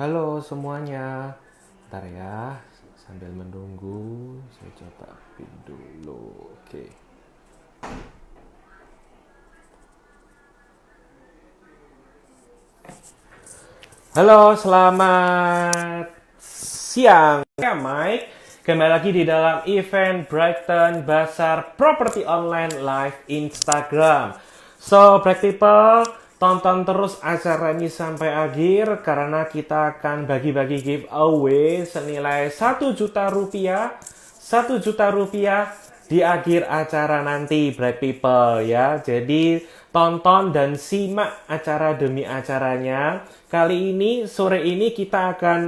Halo semuanya, ntar ya, sambil menunggu, saya coba pin dulu. Oke. Halo, selamat siang. Ya, Mike. Kembali lagi di dalam event Brighton Bazar Property Online Live Instagram. So, Black People, tonton terus acara ini sampai akhir karena kita akan bagi-bagi giveaway senilai 1 juta rupiah. 1 juta rupiah di akhir acara nanti, Black People ya. Jadi tonton dan simak acara demi acaranya. Kali ini, sore ini kita akan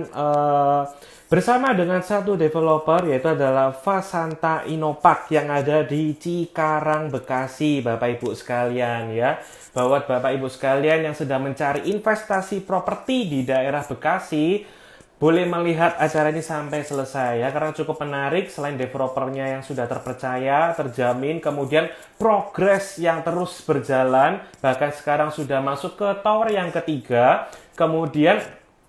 bersama dengan satu developer, yaitu adalah Fasanta Inopark yang ada di Cikarang, Bekasi, Bapak Ibu sekalian ya. Buat Bapak Ibu sekalian yang sedang mencari investasi properti di daerah Bekasi, boleh melihat acara ini sampai selesai ya, karena cukup menarik. Selain developernya yang sudah terpercaya, terjamin, kemudian progres yang terus berjalan, bahkan sekarang sudah masuk ke tower yang ketiga, kemudian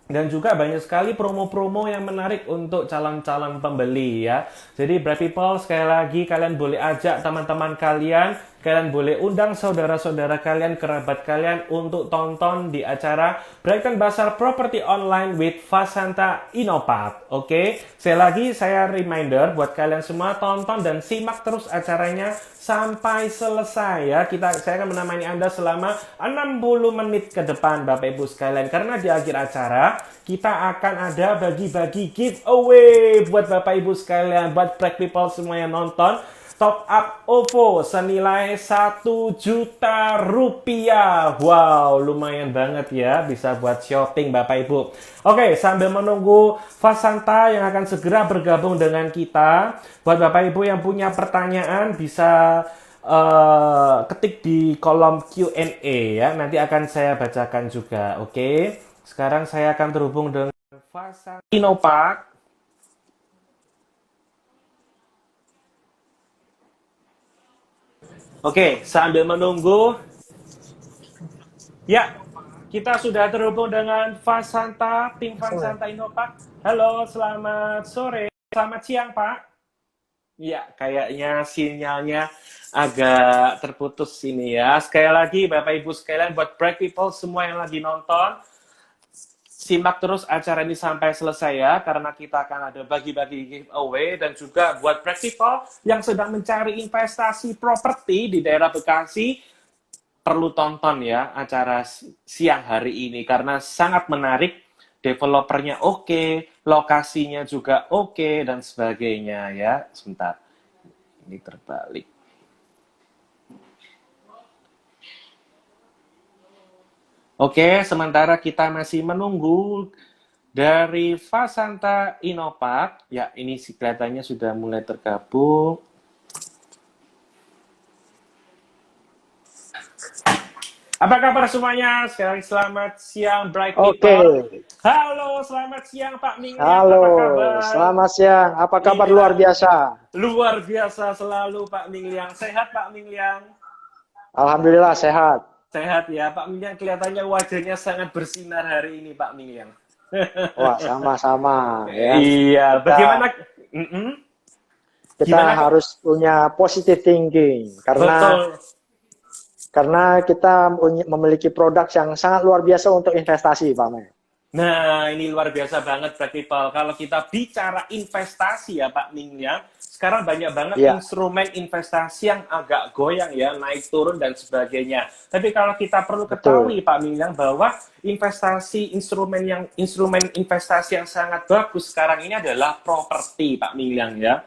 dan juga banyak sekali promo-promo yang menarik untuk calon-calon pembeli ya. Jadi Bright People, sekali lagi kalian boleh ajak teman-teman kalian, kalian boleh undang saudara-saudara kalian, kerabat kalian untuk tonton di acara Brighton Bazar Property Online with Fasanta Inopark. Oke, sekali lagi saya reminder buat kalian semua, tonton dan simak terus acaranya sampai selesai ya. Saya akan menemani Anda selama 60 menit ke depan Bapak Ibu sekalian, karena di akhir acara kita akan ada bagi-bagi giveaway buat Bapak Ibu sekalian, buat Black People semua yang nonton. Top up OVO senilai 1 juta rupiah. Wow, lumayan banget ya, bisa buat shopping Bapak Ibu. Oke, sambil menunggu Fasanta yang akan segera bergabung dengan kita, buat Bapak Ibu yang punya pertanyaan bisa ketik di kolom Q&A ya. Nanti akan saya bacakan juga. Oke, sekarang saya akan terhubung dengan Fasanta Inopark. Oke, sambil menunggu, ya, kita sudah terhubung dengan Fasanta, tim Fasanta Inopark. Halo, selamat sore. Selamat siang, Pak. Ya, kayaknya sinyalnya agak terputus ini ya. Sekali lagi, Bapak Ibu sekalian, buat Bright People semua yang lagi nonton, simak terus acara ini sampai selesai ya, karena kita akan ada bagi-bagi giveaway. Dan juga buat Bright People yang sedang mencari investasi properti di daerah Bekasi, perlu tonton ya acara siang hari ini karena sangat menarik. Developernya oke, lokasinya juga oke, dan sebagainya ya. Sebentar, ini terbalik. Oke, sementara kita masih menunggu dari Fasanta Inopark. Ya, ini kelihatannya sudah mulai tergabung. Apa kabar semuanya? Sekali selamat siang Bright People. Halo, selamat siang Pak Mingyang. Halo, apa kabar? Selamat siang. Apa kabar luar biasa? Luar biasa selalu Pak Mingyang. Sehat Pak Mingyang? Alhamdulillah sehat. Sehat ya Pak Mingyang. Kelihatannya wajahnya sangat bersinar hari ini Pak Mingyang. Wah, sama-sama ya. Iya, bagaimana? Kita Gimana, harus punya positive thinking betul. karena kita memiliki produk yang sangat luar biasa untuk investasi, Pak Mei. Nah, ini luar biasa banget, Black People. Kalau kita bicara investasi ya, Pak Mingyang, sekarang banyak banget instrumen investasi yang agak goyang ya, naik turun dan sebagainya. Tapi kalau kita perlu ketahui, Pak Mingyang, bahwa instrumen investasi yang sangat bagus sekarang ini adalah properti, Pak Mingyang ya.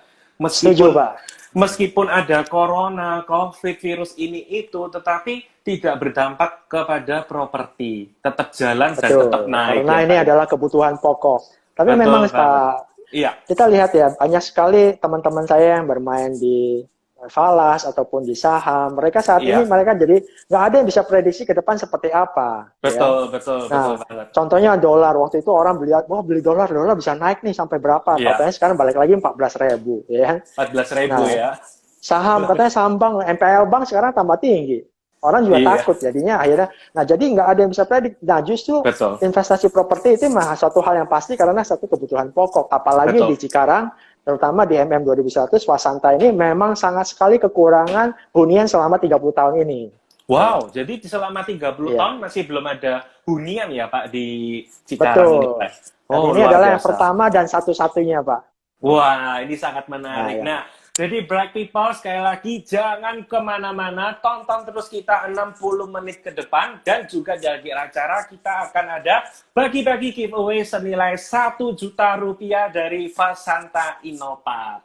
Meskipun ada corona, COVID, virus ini itu, tetapi tidak berdampak kepada properti. Tetap jalan dan tetap naik. Karena ini adalah kebutuhan pokok. Tapi memang Pak, kita lihat ya, banyak sekali teman-teman saya yang bermain di falas ataupun di saham. Mereka saat ini jadi nggak ada yang bisa prediksi ke depan seperti apa. Betul. Contohnya dolar. Waktu itu orang beli dolar bisa naik nih sampai berapa? Katanya sekarang balik lagi 14.000 ya. 14.000 ya. Saham katanya saham bank, MPL bank sekarang tambah tinggi. Orang juga takut jadinya akhirnya. Nah, jadi nggak ada yang bisa predik. Nah, justru investasi properti itu mah satu hal yang pasti karena satu kebutuhan pokok. Apalagi di Cikarang, terutama di MM 2100, Fasanta ini memang sangat sekali kekurangan hunian selama 30 tahun ini. Wow, jadi selama 30 tahun masih belum ada hunian ya Pak di Cikarang ini, Pak? Oh, ini adalah yang pertama dan satu-satunya, Pak. Wah, ini sangat menarik. Nah, jadi Bright People, sekali lagi jangan kemana-mana, tonton terus kita 60 menit ke depan, dan juga di akhir acara kita akan ada bagi-bagi giveaway senilai Rp1.000.000 dari Fasanta Innopart.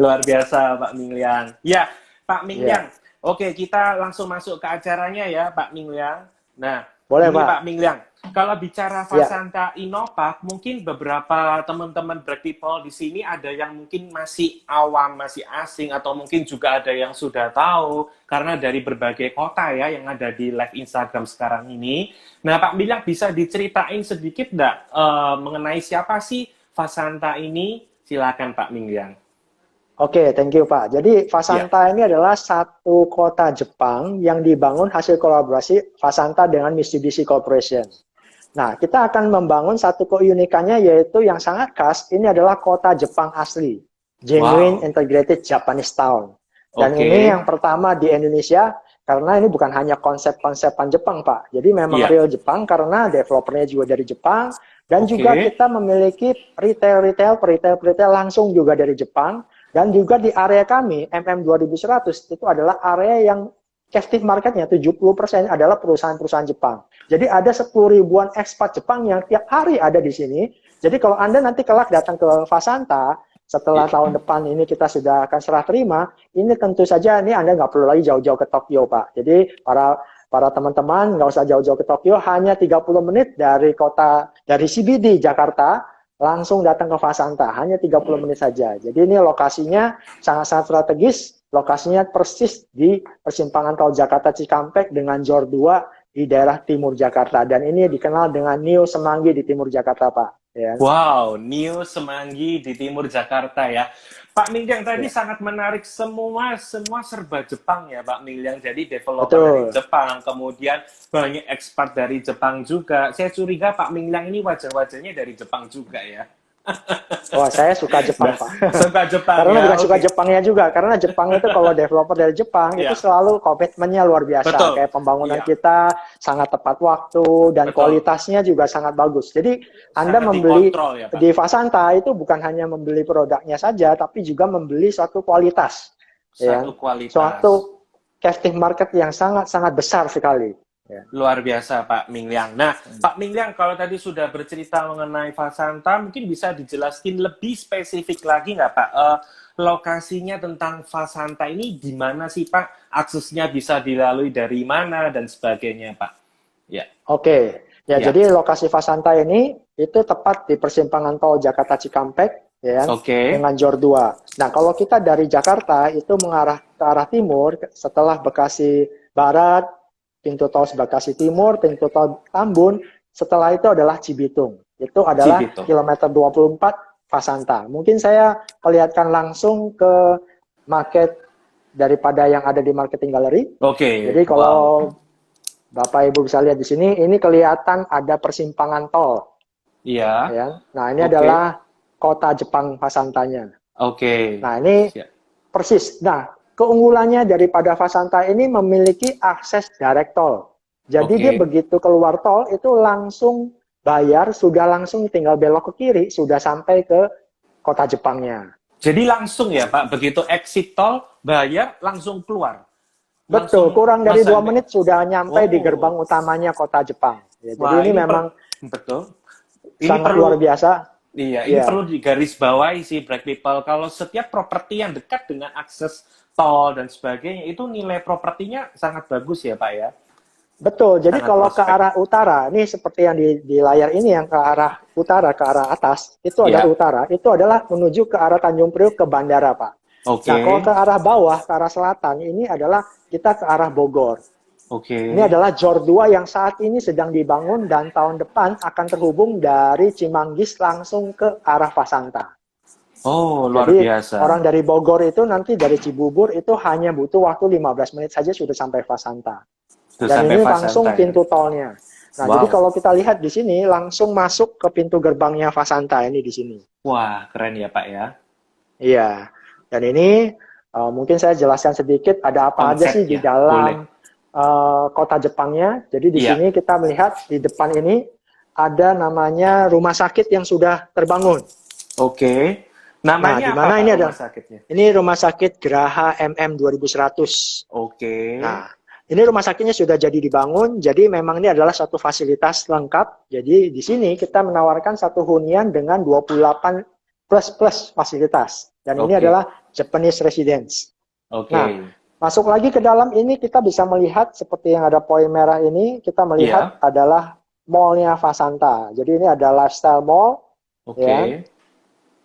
Luar biasa Pak Mingliang. Ya, Pak Mingliang. Oke, kita langsung masuk ke acaranya ya Pak Mingliang. Nah, boleh Pak Mingliang. Kalau bicara Fasanta Innopart, mungkin beberapa teman-teman Bright People di sini ada yang mungkin masih awam, masih asing, atau mungkin juga ada yang sudah tahu karena dari berbagai kota ya yang ada di live Instagram sekarang ini. Nah, Pak Mingliang bisa diceritain sedikit nggak mengenai siapa sih Fasanta ini? Silakan Pak Mingliang. Oke, thank you Pak. Jadi Fasanta ini adalah satu kota Jepang yang dibangun hasil kolaborasi Fasanta dengan Mitsubishi Corporation. Nah, kita akan membangun satu keunikannya yaitu yang sangat khas, ini adalah kota Jepang asli. Genuine Integrated Japanese Town. Dan ini yang pertama di Indonesia, karena ini bukan hanya konsep-konsepan Jepang, Pak. Jadi memang real Jepang karena developernya juga dari Jepang. Dan juga kita memiliki retail langsung juga dari Jepang. Dan juga di area kami, MM 2100, itu adalah area yang captive marketnya 70% adalah perusahaan-perusahaan Jepang. Jadi ada 10 ribuan ekspat Jepang yang tiap hari ada di sini. Jadi kalau Anda nanti kelak datang ke Fasanta, setelah tahun depan ini kita sudah akan serah terima, ini tentu saja ini Anda nggak perlu lagi jauh-jauh ke Tokyo, Pak. Jadi para teman-teman nggak usah jauh-jauh ke Tokyo, hanya 30 menit dari CBD Jakarta, langsung datang ke Fasanta, hanya 30 menit saja. Jadi ini lokasinya sangat-sangat strategis, lokasinya persis di persimpangan tol Jakarta Cikampek dengan JOR 2 di daerah timur Jakarta. Dan ini dikenal dengan Neo Semanggi di timur Jakarta, Pak. Ya. Wow, Neo Semanggi di timur Jakarta ya. Pak Mingliang tadi sangat menarik, semua serba Jepang ya Pak Mingliang. Jadi developer dari Jepang, kemudian banyak ekspat dari Jepang juga. Saya curiga Pak Mingliang ini wajah-wajahnya dari Jepang juga ya. Wah, saya suka Jepang, Pak. Suka Jepang. Karena bukan suka Jepangnya juga, karena Jepang itu kalau developer dari Jepang itu selalu komitmennya luar biasa. Kayak pembangunan kita sangat tepat waktu dan kualitasnya juga sangat bagus. Jadi Anda membeli di Fasanta itu bukan hanya membeli produknya saja, tapi juga membeli suatu kualitas. Suatu captive market yang sangat-sangat besar sekali. Luar biasa Pak Mingliang. Nah, Pak Mingliang kalau tadi sudah bercerita mengenai Fasanta, mungkin bisa dijelaskan lebih spesifik lagi nggak Pak? Lokasinya tentang Fasanta ini di mana sih Pak? Aksesnya bisa dilalui dari mana dan sebagainya Pak? Ya. Oke. Jadi lokasi Fasanta ini itu tepat di persimpangan tol Jakarta Cikampek, dengan JOR 2. Nah, kalau kita dari Jakarta itu mengarah ke arah timur, setelah Bekasi Barat, pintu tol Bekasi Timur, pintu tol Tambun, setelah itu adalah Cibitung. Itu adalah kilometer 24 Fasanta. Mungkin saya perlihatkan langsung ke market daripada yang ada di marketing gallery. Jadi kalau Bapak Ibu bisa lihat di sini, ini kelihatan ada persimpangan tol. Nah, ini adalah kota Jepang Fasantanya. Nah, ini persis. Nah, keunggulannya daripada Fasanta ini memiliki akses direct tol. Jadi dia begitu keluar tol itu langsung bayar, sudah langsung tinggal belok ke kiri, sudah sampai ke kota Jepangnya. Jadi langsung ya Pak, begitu exit tol, bayar, langsung keluar? Betul, kurang dari 2 menit sudah nyampe di gerbang utamanya kota Jepang. Jadi ini memang sangat luar biasa. Iya, ini perlu digarisbawahi sih Bright People. Kalau setiap properti yang dekat dengan akses tol dan sebagainya, itu nilai propertinya sangat bagus ya Pak ya? Betul, jadi kalau ke arah utara, ini seperti yang di layar ini yang ke arah utara, ke arah atas, itu adalah utara, itu adalah menuju ke arah Tanjung Priok ke bandara Pak. Nah, kalau ke arah bawah, ke arah selatan, ini adalah kita ke arah Bogor. Ini adalah JOR 2 yang saat ini sedang dibangun dan tahun depan akan terhubung dari Cimanggis langsung ke arah Fasanta. Oh, luar Jadi biasa. orang dari Bogor itu nanti dari Cibubur itu hanya butuh waktu 15 menit saja sudah sampai Fasanta. Sudah Dan sampai ini langsung Fasanta ya. pintu tolnya. Nah, jadi Wow. kalau kita lihat di sini langsung masuk ke pintu gerbangnya Fasanta ini di sini. Wah, keren ya Pak ya. Iya. Dan ini mungkin saya jelaskan sedikit ada apa aja sih di Konsepnya, boleh. dalam kota Jepangnya. Jadi di Iya. sini kita melihat di depan ini ada namanya rumah sakit yang sudah terbangun. Oke. Nah, di Namanya apa mana Pak ini ada? rumah sakitnya? Ini rumah sakit Geraha MM 2100. Oke. Nah, ini rumah sakitnya sudah jadi dibangun, jadi memang ini adalah satu fasilitas lengkap. Jadi di sini kita menawarkan satu hunian dengan 28 plus fasilitas. Dan ini Oke. adalah Japanese Residence. Oke. Nah, masuk lagi ke dalam ini kita bisa melihat seperti yang ada poin merah ini, kita melihat Iya. adalah mallnya Fasanta. Jadi ini ada lifestyle mall, Oke. ya.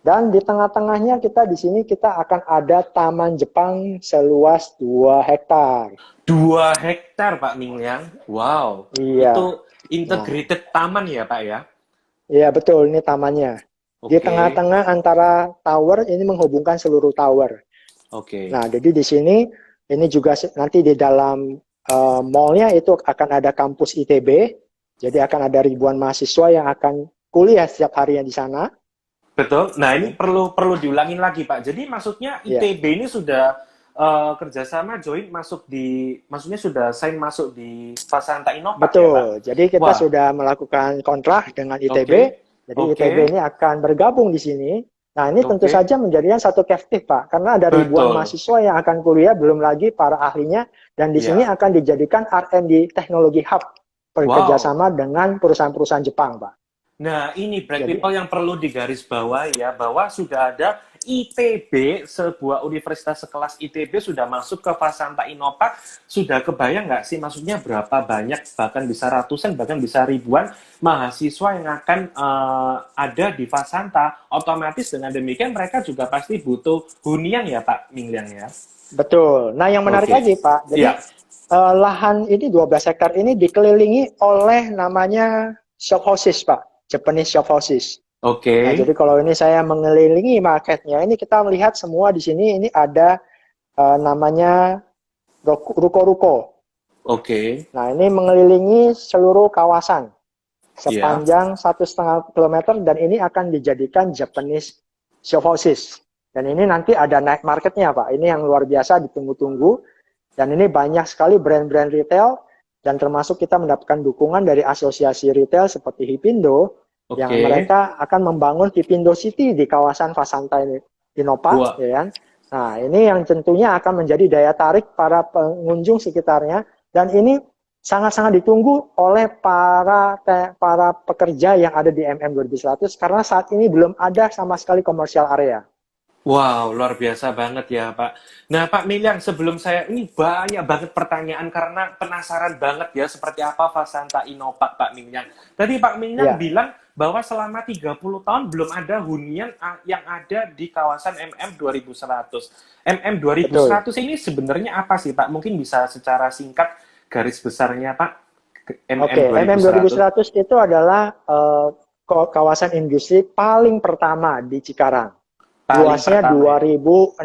Dan di tengah-tengahnya kita di sini kita akan ada Taman Jepang seluas 2 hektar. 2 hektar Pak Mingliang. Wow. Iya. Itu integrated taman ya Pak ya? Iya betul, ini tamannya. Di Oke. tengah-tengah antara tower ini menghubungkan seluruh tower. Oke. Nah, jadi di sini ini juga nanti di dalam mallnya itu akan ada kampus ITB. Jadi akan ada ribuan mahasiswa yang akan kuliah setiap harinya di sana. Betul. Nah, ini perlu diulangin lagi, Pak. Jadi maksudnya ITB ini sudah kerjasama join maksudnya sudah sign masuk di Fasanta Innova ya, Pak? Betul. Jadi kita Wah. sudah melakukan kontrak dengan ITB. Oke. Jadi Oke. ITB ini akan bergabung di sini. Nah, ini tentu Oke. saja menjadikan satu captive, Pak. Karena ada ribuan Betul. mahasiswa yang akan kuliah, belum lagi para ahlinya. Dan di sini Iya. akan dijadikan R&D Technology Hub. Bekerjasama dengan perusahaan-perusahaan Jepang, Pak. Nah, ini Bright Jadi, People yang perlu digarisbawahi ya, bahwa sudah ada ITB, sebuah universitas sekelas ITB sudah masuk ke Fasanta Innova. Sudah kebayang nggak sih, maksudnya berapa banyak, bahkan bisa ratusan, bahkan bisa ribuan mahasiswa yang akan ada di Fasanta. Otomatis dengan demikian mereka juga pasti butuh hunian ya Pak Mingliang ya? betul. Nah, yang menarik lagi, Pak. Jadi, lahan ini 12 hektar ini dikelilingi oleh namanya shop houses, Pak. Japanese shop houses. Oke. Nah, jadi kalau ini saya mengelilingi marketnya, ini kita melihat semua di sini ini ada namanya ruko-ruko. Oke. Nah, ini mengelilingi seluruh kawasan sepanjang 1,5 kilometer dan ini akan dijadikan Japanese shop houses. Dan ini nanti ada night marketnya, Pak. Ini yang luar biasa ditunggu-tunggu. Dan ini banyak sekali brand-brand retail dan termasuk kita mendapatkan dukungan dari asosiasi retail seperti Hipindo yang mereka akan membangun Hipindo City di kawasan Fasanta Innova, ya kan? Nah, ini yang tentunya akan menjadi daya tarik para pengunjung sekitarnya dan ini sangat-sangat ditunggu oleh para pekerja yang ada di MM 2100 karena saat ini belum ada sama sekali komersial area. Wow, luar biasa banget ya Pak. Nah Pak Mingliang, sebelum saya, ini banyak banget pertanyaan karena penasaran banget ya seperti apa Fasanta Innova Pak Mingliang. Tadi Pak Mingliang bilang bahwa selama 30 tahun belum ada hunian yang ada di kawasan MM 2100. MM 2100 ini sebenarnya apa sih Pak? Mungkin bisa secara singkat garis besarnya Pak. MM 2100 itu adalah kawasan industri paling pertama di Cikarang. Luasnya 2.600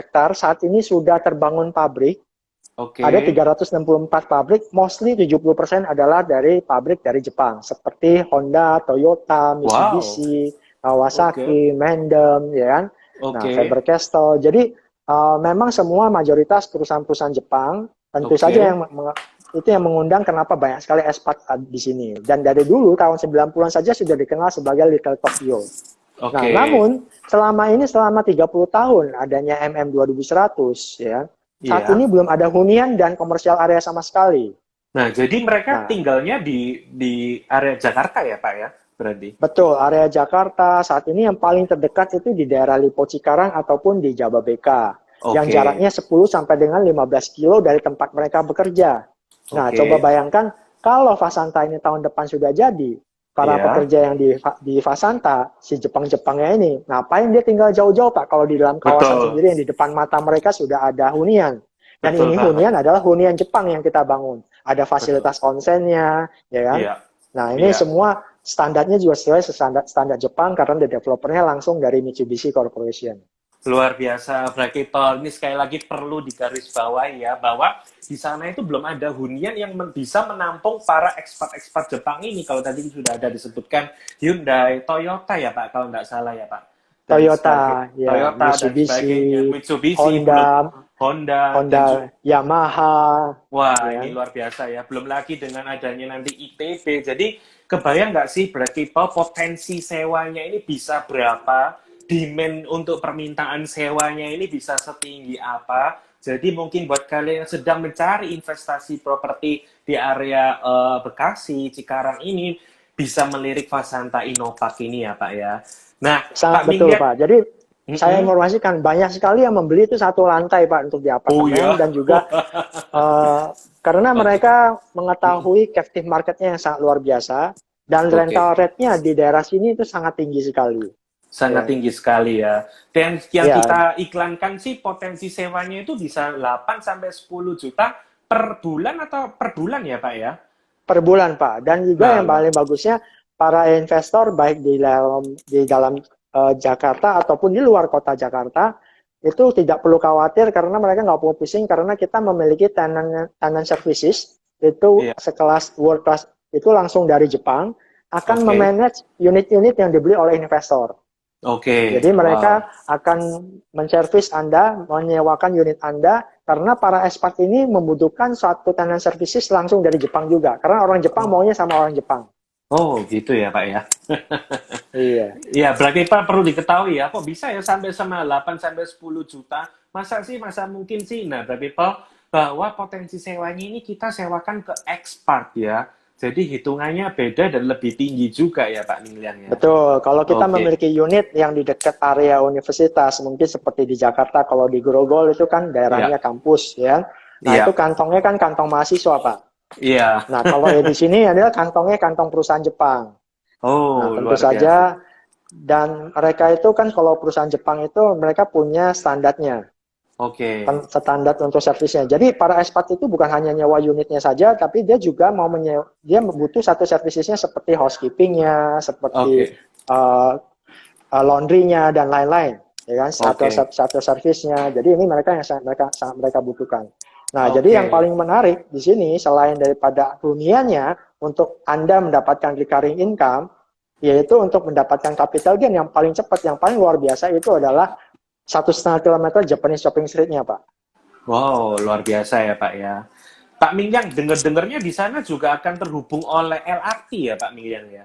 hektar. Saat ini sudah terbangun pabrik. Ada 364 pabrik. Mostly 70% adalah dari pabrik dari Jepang. Seperti Honda, Toyota, Mitsubishi, Kawasaki, Mendem, ya kan? Nah, Faber-Castell. Jadi memang semua mayoritas perusahaan-perusahaan Jepang. Tentu saja itu yang mengundang kenapa banyak sekali expat di sini. Dan dari dulu tahun 90-an saja sudah dikenal sebagai Little Tokyo. Nah, namun selama 30 tahun adanya MM 2100 ya. Saat ini belum ada hunian dan komersial area sama sekali. Nah, jadi mereka tinggalnya di area Jakarta ya, Pak ya? Berarti. Betul, area Jakarta. Saat ini yang paling terdekat itu di daerah Lipo Cikarang ataupun di Jababeka. Yang jaraknya 10 sampai dengan 15 kilo dari tempat mereka bekerja. Nah, coba bayangkan kalau Fasanta ini tahun depan sudah jadi, para pekerja yang di Fasanta, si Jepang-Jepangnya ini, ngapain dia tinggal jauh-jauh Pak? Kalau di dalam kawasan sendiri yang di depan mata mereka sudah ada hunian. Dan ini hunian adalah hunian Jepang yang kita bangun. Ada fasilitas onsennya, ya kan? Nah ini semua standarnya juga sesuai standar Jepang karena developernya langsung dari Mitsubishi Corporation. Luar biasa, Black People. Ini sekali lagi perlu digarisbawahi ya, bahwa di sana itu belum ada hunian yang bisa menampung para ekspat-ekspat Jepang ini. Kalau tadi sudah ada disebutkan Hyundai, Toyota ya Pak, kalau nggak salah ya Pak. Toyota, ya, Toyota Mitsubishi, Honda, Yamaha. Wah, ya. Ini luar biasa ya. Belum lagi dengan adanya nanti ITB. Jadi kebayang nggak sih Black People, potensi sewanya ini bisa berapa? Demand untuk permintaan sewanya ini bisa setinggi apa? Jadi mungkin buat kalian yang sedang mencari investasi properti di area Bekasi, Cikarang ini, bisa melirik Fasanta Inopark ini ya Pak ya. Nah, sangat betul Pak. Jadi saya informasikan banyak sekali yang membeli itu satu lantai Pak untuk di apartemen dan juga karena mereka mengetahui captive marketnya yang sangat luar biasa dan rental rate-nya di daerah sini itu sangat tinggi sekali. Sangat tinggi sekali ya. Dan yang kita iklankan sih potensi sewanya itu bisa 8-10 juta per bulan atau per bulan ya Pak ya? Per bulan Pak. Dan juga yang paling bagusnya para investor baik di dalam Jakarta ataupun di luar kota Jakarta itu tidak perlu khawatir karena mereka nggak perlu pusing karena kita memiliki tenant services itu sekelas world class itu langsung dari Jepang akan memanage unit-unit yang dibeli oleh investor. Jadi mereka akan menservis Anda, menyewakan unit Anda, karena para expat ini membutuhkan suatu tenant services langsung dari Jepang juga. Karena orang Jepang maunya sama orang Jepang. Oh, gitu ya Pak ya? Iya. Iya, berarti Pak perlu diketahui ya, kok bisa ya sampai sama 8-10 juta? Masa mungkin sih? Nah, berarti Pak, bahwa potensi sewanya ini kita sewakan ke expat ya. Jadi hitungannya beda dan lebih tinggi juga ya Pak Milian ya? Betul, kalau kita memiliki unit yang di dekat area universitas, mungkin seperti di Jakarta, kalau di Grogol itu kan daerahnya kampus ya. Nah itu kantongnya kan kantong mahasiswa Pak. Iya. Nah kalau di sini adalah kantongnya kantong perusahaan Jepang. Oh, nah, tentu saja, dan mereka itu kan kalau perusahaan Jepang itu mereka punya standarnya. Standar untuk servisnya. Jadi para expat itu bukan hanya nyewa unitnya saja, tapi dia juga mau dia butuh satu servisnya seperti housekeepingnya, seperti laundrynya dan lain-lain, ya kan? Satu servisnya. Jadi ini mereka yang mereka butuhkan. Nah, jadi yang paling menarik di sini selain daripada huniannya untuk Anda mendapatkan recurring income, yaitu untuk mendapatkan capital gain yang paling cepat, yang paling luar biasa itu adalah 1,5 kilometer Japanese Shopping Street-nya, Pak. Wow, luar biasa ya, Pak ya. Pak Mingyang, dengar-dengarnya di sana juga akan terhubung oleh LRT ya, Pak Mingyang ya?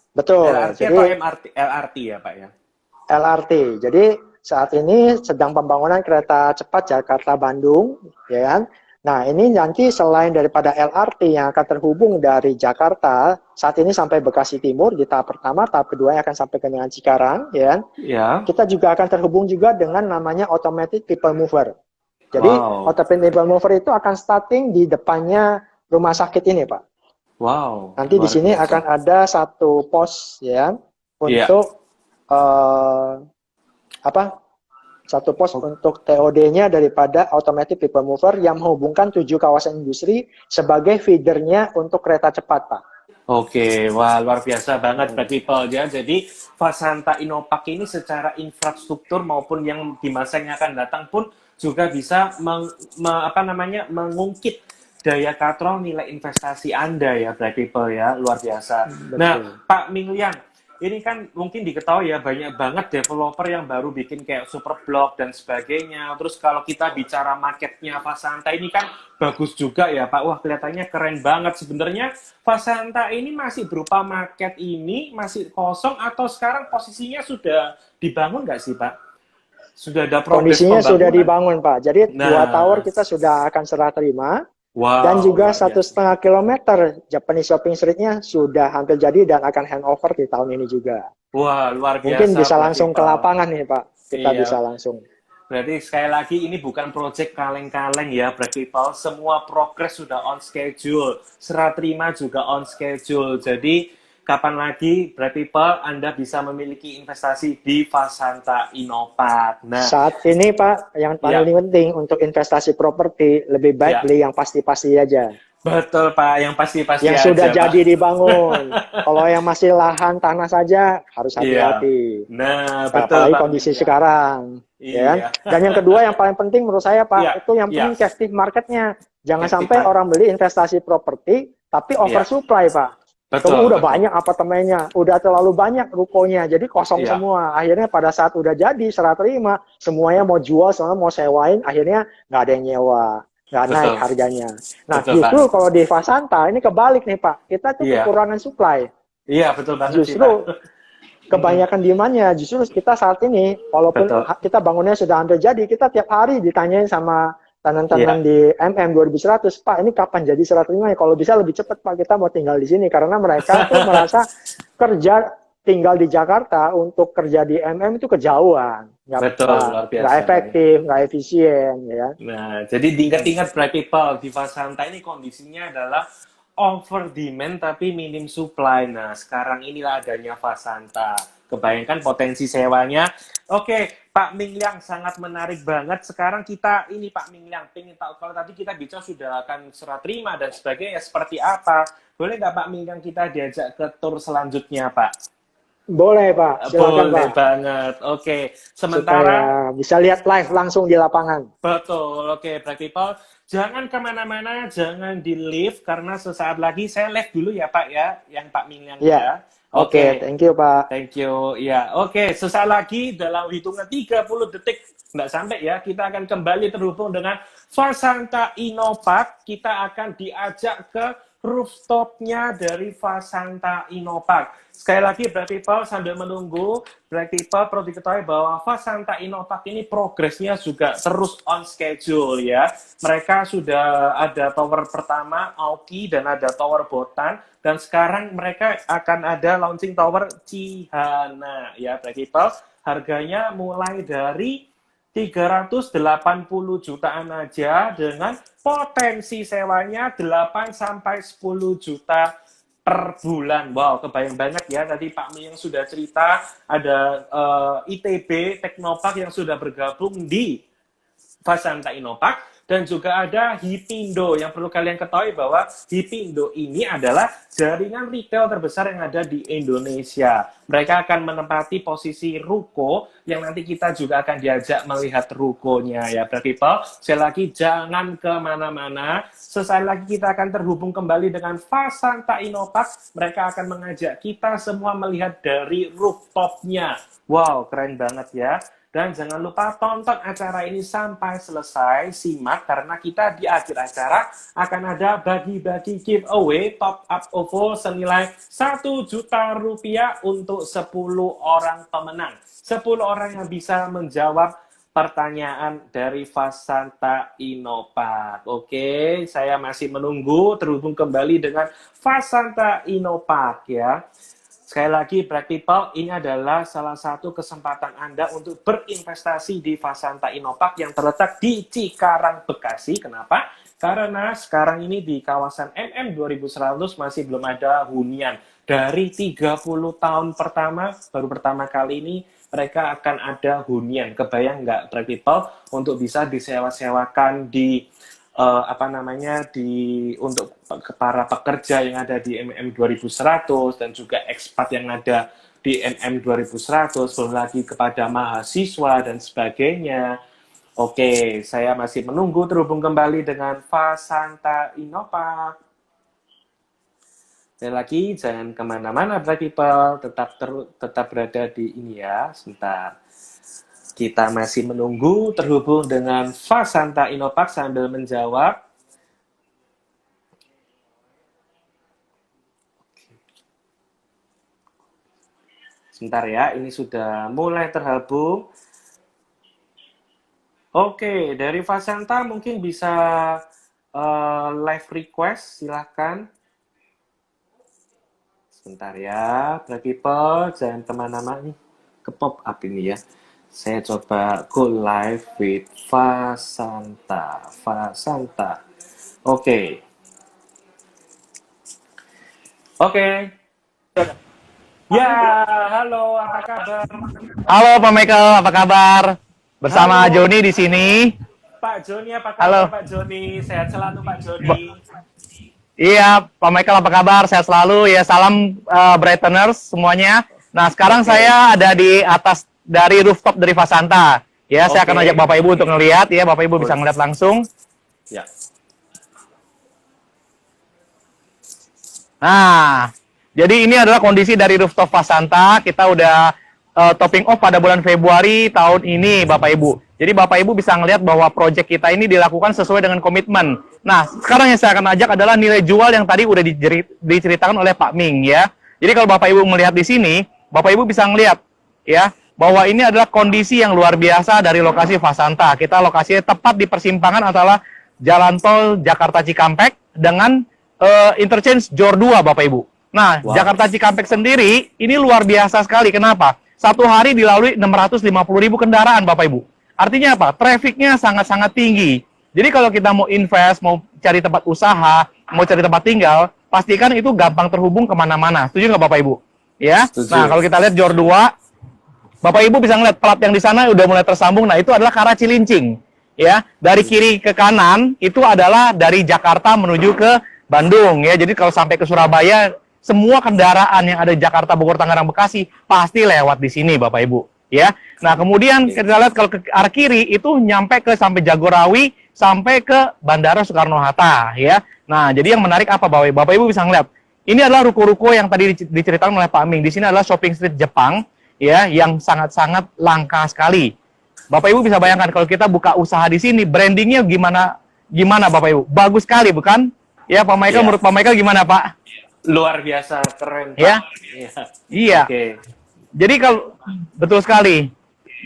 Betul. LRT atau LRT ya, Pak ya? LRT. Jadi saat ini sedang pembangunan kereta cepat Jakarta-Bandung, ya kan? Nah, ini nanti selain daripada LRT yang akan terhubung dari Jakarta, saat ini sampai Bekasi Timur di tahap pertama, tahap kedua yang akan sampai ke dengan Cikarang, ya. Kita juga akan terhubung juga dengan namanya Automatic People Mover. Jadi, Automatic People Mover itu akan starting di depannya rumah sakit ini, Pak. Wow. Nanti di sini akan ada satu pos, ya, untuk satu pos untuk TOD-nya daripada Automatic People Mover yang menghubungkan 7 kawasan industri sebagai feedernya untuk kereta cepat, Pak. Wah luar biasa banget Black People ya. Jadi Fasanta Inopark ini secara infrastruktur maupun yang di masa yang akan datang pun juga bisa mengungkit daya katrol nilai investasi Anda ya Black People ya, luar biasa. Betul. Nah Pak Minglian, ini kan mungkin diketahui ya banyak banget developer yang baru bikin kayak Superblock dan sebagainya. Terus kalau kita bicara marketnya Fasanta ini kan bagus juga ya Pak. Wah kelihatannya keren banget. Sebenarnya Fasanta ini masih berupa market ini masih kosong atau sekarang posisinya sudah dibangun nggak sih Pak? Sudah ada progres kondisinya pembangunan? Sudah dibangun Pak. Jadi 2 tower kita sudah akan serah terima. Wow, dan juga 1,5 kilometer Japanese Shopping Street-nya sudah hampir jadi dan akan handover di tahun ini juga. Wah, luar biasa. Mungkin bisa langsung ke lapangan nih Pak. Kita bisa langsung. Berarti sekali lagi ini bukan proyek kaleng-kaleng ya, Black People. Semua progres sudah on schedule. Serah terima juga on schedule. Jadi kapan lagi Black People Anda bisa memiliki investasi di Fasanta Inopark. Nah, saat ini Pak, yang paling penting untuk investasi properti lebih baik beli yang pasti-pasti aja. Betul Pak, yang pasti-pasti Yang aja sudah Pak. jadi dibangun. Kalau yang masih lahan tanah saja harus Iya. hati-hati. Nah, betul Apalagi Pak kondisi Minggyang. sekarang, ya kan? Iya. Dan yang kedua yang paling penting menurut saya Iya, Pak, itu yang iya. penting captive marketnya. Jangan Captive sampai market. orang beli investasi properti, tapi Iya. oversupply Pak. Betul, Udah betul. banyak apartemennya, udah terlalu banyak rukonya, jadi kosong Iya. semua. Akhirnya pada saat udah jadi, serah terima, semuanya mau jual, semuanya mau sewain, akhirnya nggak ada yang nyewa, nggak naik Betul. harganya. Nah, Betul Pak. justru kalau di Fasanta, ini kebalik nih Pak, kita tuh Iya. kekurangan supply. Iya, betul banget sih Pak. Justru kebanyakan demandnya, justru kita saat ini, walaupun Betul. kita bangunnya sudah hampir jadi, kita tiap hari ditanyain sama tenan-tenan Iya. di MM 2100, Pak ini kapan jadi serah terima ya? Kalau bisa lebih cepat Pak, kita mau tinggal di sini. Karena mereka tuh merasa kerja tinggal di Jakarta untuk kerja di MM itu kejauhan. Betul, luar Nggak biasa. efektif, nggak efisien. Ya. Nah, jadi diingat-ingat Bright People, di Fasanta ini kondisinya adalah over demand tapi minim supply. Nah, sekarang inilah adanya Fasanta. Kebayangkan potensi sewanya. Oke, Pak Minggyang sangat menarik banget. Sekarang kita ini Pak Minggyang, pengen tahu kalau tadi kita bicara sudah akan serah terima dan sebagainya seperti apa. Boleh nggak Pak Minggyang kita diajak ke tour selanjutnya Pak? Boleh Pak, silakan Boleh Pak. banget. Oke, Supaya sementara bisa lihat live langsung di lapangan. betul. Oke, Bright People, jangan kemana-mana, jangan di live karena sesaat lagi saya live dulu ya Pak ya, yang Pak Minggyang Ya, ya. oke, Oke, thank you Pak. thank you. Ya, oke, sesaat lagi dalam hitungan 30 detik nggak sampai ya, kita akan kembali terhubung dengan Fasanta Inopark. Kita akan diajak ke rooftopnya dari Fasanta Inopark. Sekali lagi, Bright People, sambil menunggu, Bright People perlu diketahui bahwa Fasanta Inopark ini progresnya juga terus on schedule ya. Mereka sudah ada tower pertama, Aoki, dan ada tower Botan, dan sekarang mereka akan ada launching tower Cihana ya, Bright People. Harganya mulai dari 380 jutaan aja dengan potensi sewanya 8 sampai 10 juta per bulan. Wow, kebayang banget ya. Tadi Pak Mi yang sudah cerita ada ITB Teknopark yang sudah bergabung di Fasanta Inopark, dan juga ada Hipindo. Yang perlu kalian ketahui bahwa Hipindo ini adalah jaringan retail terbesar yang ada di Indonesia. Mereka akan menempati posisi ruko yang nanti kita juga akan diajak melihat rukonya ya, Bright People. Sekali lagi jangan kemana-mana. Sesaat lagi kita akan terhubung kembali dengan Fasanta Inopark. Mereka akan mengajak kita semua melihat dari rooftopnya. Wow, keren banget ya. Dan jangan lupa tonton acara ini sampai selesai, simak karena kita di akhir acara akan ada bagi-bagi giveaway top up OVO senilai 1 juta rupiah untuk 10 orang pemenang. 10 orang yang bisa menjawab pertanyaan dari Fasanta Inopark. Oke, saya masih menunggu terhubung kembali dengan Fasanta Inopark ya. Sekali lagi, Bright People, ini adalah salah satu kesempatan Anda untuk berinvestasi di Fasanta Inopark yang terletak di Cikarang, Bekasi. Kenapa? Karena sekarang ini di kawasan MM 2100 masih belum ada hunian. Dari 30 tahun pertama, baru pertama kali ini, mereka akan ada hunian. Kebayang nggak, Bright People, untuk bisa disewa-sewakan di untuk para pekerja yang ada di MM 2100 dan juga ekspat yang ada di MM 2100, belum lagi kepada mahasiswa dan sebagainya. Oke, saya masih menunggu terhubung kembali dengan Fasanta Inopark. Sekali lagi, jangan kemana-mana, Bright People, tetap berada di ini ya, sebentar. Kita masih menunggu terhubung dengan Fasanta Inopark sambil menjawab. Sebentar ya, ini sudah mulai terhubung. Oke, dari Fasanta mungkin bisa live request, silahkan. Sebentar ya, Bright People, jangan kemana-mana nih, ke pop up ini ya. Saya coba go live with Fasanta. Oke. Ya, halo, apa kabar? Halo Pak Michael, apa kabar? Bersama Halo. Joni di sini. Pak Joni, apa kabar Halo. Pak Joni? Sehat selalu Pak Joni. Iya, Pak Michael apa kabar? Sehat selalu ya. Salam Brightoners semuanya. Nah, sekarang saya ada di atas dari rooftop dari Fasanta. Ya, saya akan ajak Bapak Ibu untuk ngelihat ya. Bapak Ibu bisa ngeliat langsung. Ya. Nah, jadi ini adalah kondisi dari rooftop Fasanta. Kita udah topping off pada bulan Februari tahun ini, Bapak Ibu. Jadi Bapak Ibu bisa ngelihat bahwa proyek kita ini dilakukan sesuai dengan komitmen. Nah, sekarang yang saya akan ajak adalah nilai jual yang tadi udah diceritakan oleh Pak Ming ya. Jadi kalau Bapak Ibu melihat di sini, Bapak Ibu bisa ngelihat ya bahwa ini adalah kondisi yang luar biasa dari lokasi Fasanta. Kita lokasinya tepat di persimpangan antara Jalan Tol Jakarta Cikampek dengan interchange Jor 2, Bapak Ibu. Nah, Jakarta Cikampek sendiri ini luar biasa sekali. Kenapa? Satu hari dilalui 650.000 kendaraan, Bapak Ibu. Artinya apa? Trafficnya sangat-sangat tinggi. Jadi kalau kita mau invest, mau cari tempat usaha, mau cari tempat tinggal, pastikan itu gampang terhubung kemana-mana. Setuju nggak Bapak Ibu? Ya. Setuju. Nah, kalau kita lihat Jor 2, Bapak Ibu bisa ngeliat plat yang di sana udah mulai tersambung. Nah, itu adalah ke arah Cilincing. Ya, dari kiri ke kanan itu adalah dari Jakarta menuju ke Bandung. Ya, jadi kalau sampai ke Surabaya, semua kendaraan yang ada di Jakarta, Bogor, Tangerang, Bekasi pasti lewat di sini, Bapak Ibu. Ya, nah kemudian kita lihat kalau ke arah kiri itu nyampe ke sampai Jagorawi, sampai ke Bandara Soekarno-Hatta. Ya, nah jadi yang menarik apa, Bapak Ibu? Bapak Ibu bisa ngeliat. Ini adalah ruko-ruko yang tadi diceritakan oleh Pak Ming. Di sini adalah shopping street Jepang, ya, yang sangat-sangat langka sekali. Bapak Ibu bisa bayangkan kalau kita buka usaha di sini, brandingnya gimana Bapak Ibu? Bagus sekali, bukan? Ya, Pak Michael, menurut Pak Michael gimana, Pak? Luar biasa, keren, Pak. Ya? Iya. Jadi kalau betul sekali.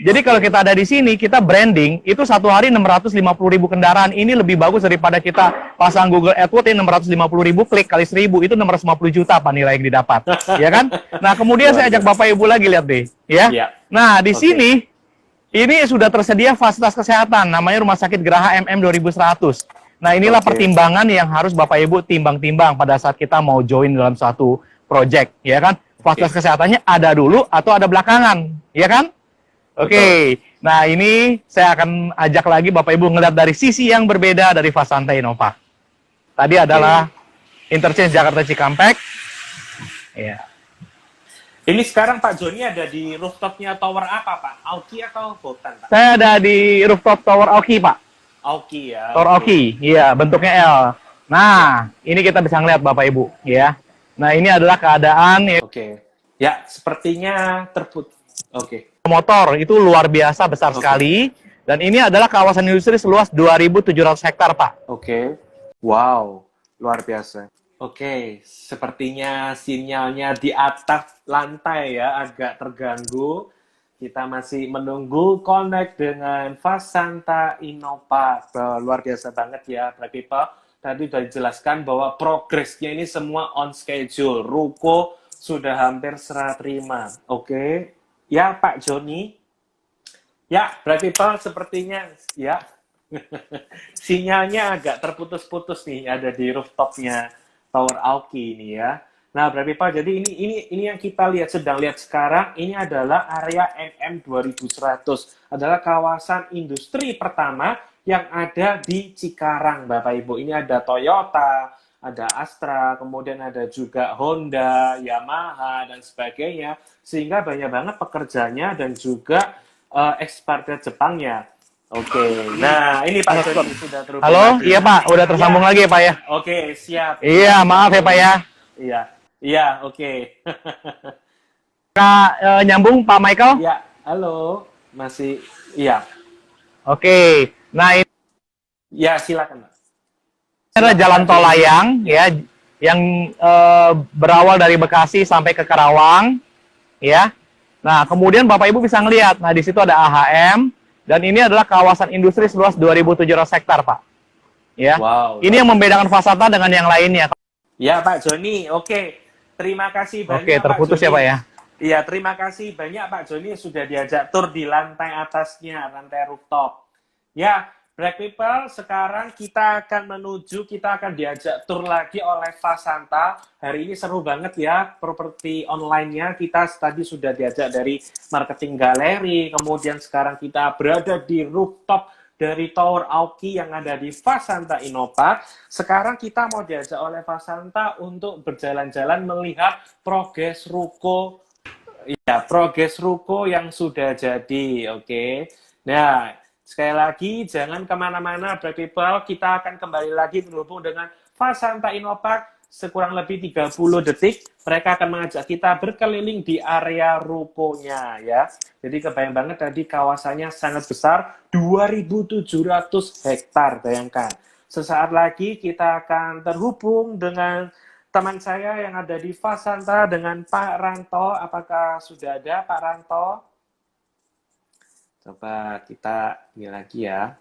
Jadi kalau kita ada di sini, kita branding itu satu hari 650.000 kendaraan. Ini lebih bagus daripada kita pasang Google AdWords ini 650.000 klik kali 1.000 itu 650 juta Pak nilai yang didapat, ya kan? Nah kemudian saya ajak Bapak Ibu lagi lihat deh, ya. Nah di sini ini sudah tersedia fasilitas kesehatan, namanya Rumah Sakit Geraha MM 2100. Nah inilah pertimbangan yang harus Bapak Ibu timbang-timbang pada saat kita mau join dalam suatu project, ya kan? Fasilitas kesehatannya ada dulu atau ada belakangan, ya kan? Oke. Nah ini saya akan ajak lagi Bapak Ibu ngeliat dari sisi yang berbeda dari Fasanta Innova. Tadi adalah interchange Jakarta Cikampek. Ya. Ini sekarang Pak Joni ada di rooftopnya tower apa, Pak? Auki atau Botan, Pak? Saya ada di rooftop tower Auki, Pak. Auki ya. Tower Auki, iya, bentuknya L. Nah, ini kita bisa ngeliat Bapak Ibu, ya. Nah, ini adalah keadaan. Ya, sepertinya Motor itu luar biasa besar sekali. Dan ini adalah kawasan industri seluas 2.700 hektar, Pak. Wow, luar biasa. Sepertinya sinyalnya di atas lantai ya agak terganggu. Kita masih menunggu connect dengan Fasanta Innova. Luar biasa banget ya, Black People. Tadi sudah dijelaskan bahwa progresnya ini semua on schedule. Ruko sudah hampir serah terima. Ya Pak Joni. Ya, Black People sepertinya ya. Sinyalnya agak terputus-putus nih ada di rooftopnya Tower Auki ini ya. Nah, Black People, jadi ini yang kita sedang lihat sekarang, ini adalah area MM 2100. Adalah kawasan industri pertama yang ada di Cikarang, Bapak Ibu. Ini ada Toyota, ada Astra, kemudian ada juga Honda, Yamaha, dan sebagainya. Sehingga banyak banget pekerjanya dan juga ekspatriat Jepangnya. Nah ini Pak Joni sudah terhubung. Halo, iya Pak, udah tersambung lagi ya Pak ya? Siap. Iya, maaf ya Pak ya. Iya, nyambung Pak Michael? Iya, halo, masih, iya. Nah ini. Ya, silakan Pak. Ini adalah jalan tol layang, ya, yang berawal dari Bekasi sampai ke Karawang, ya. Nah, kemudian Bapak Ibu bisa ngelihat, nah di situ ada AHM, dan ini adalah kawasan industri seluas 2.700 hektar, Pak. Ya. Ini yang membedakan Fasanta dengan yang lainnya. Ya, Pak Joni. Terima kasih banyak, terputus Pak Joni. ya, Pak ya. Iya, terima kasih banyak Pak Joni sudah diajak tur di lantai atasnya, lantai rooftop. Ya, Black People, sekarang kita akan diajak tur lagi oleh Fasanta. Hari ini seru banget ya, properti online-nya. Kita tadi sudah diajak dari marketing galeri, kemudian sekarang kita berada di rooftop dari Tower Aoki yang ada di Fasanta Innopark. Sekarang kita mau diajak oleh Fasanta untuk berjalan-jalan melihat progres ruko, ya, progres ruko yang sudah jadi, oke. Nah, sekali lagi jangan kemana-mana, Bright People, kita akan kembali lagi berhubung dengan Fasanta Innopark sekurang lebih 30 detik. Mereka akan mengajak kita berkeliling di area rukonya, ya. Jadi kebayang banget tadi kawasannya sangat besar, 2.700 hektar, bayangkan. Sesaat lagi kita akan terhubung dengan teman saya yang ada di Fasanta dengan Pak Ranto. Apakah sudah ada Pak Ranto? Coba kita ini lagi ya.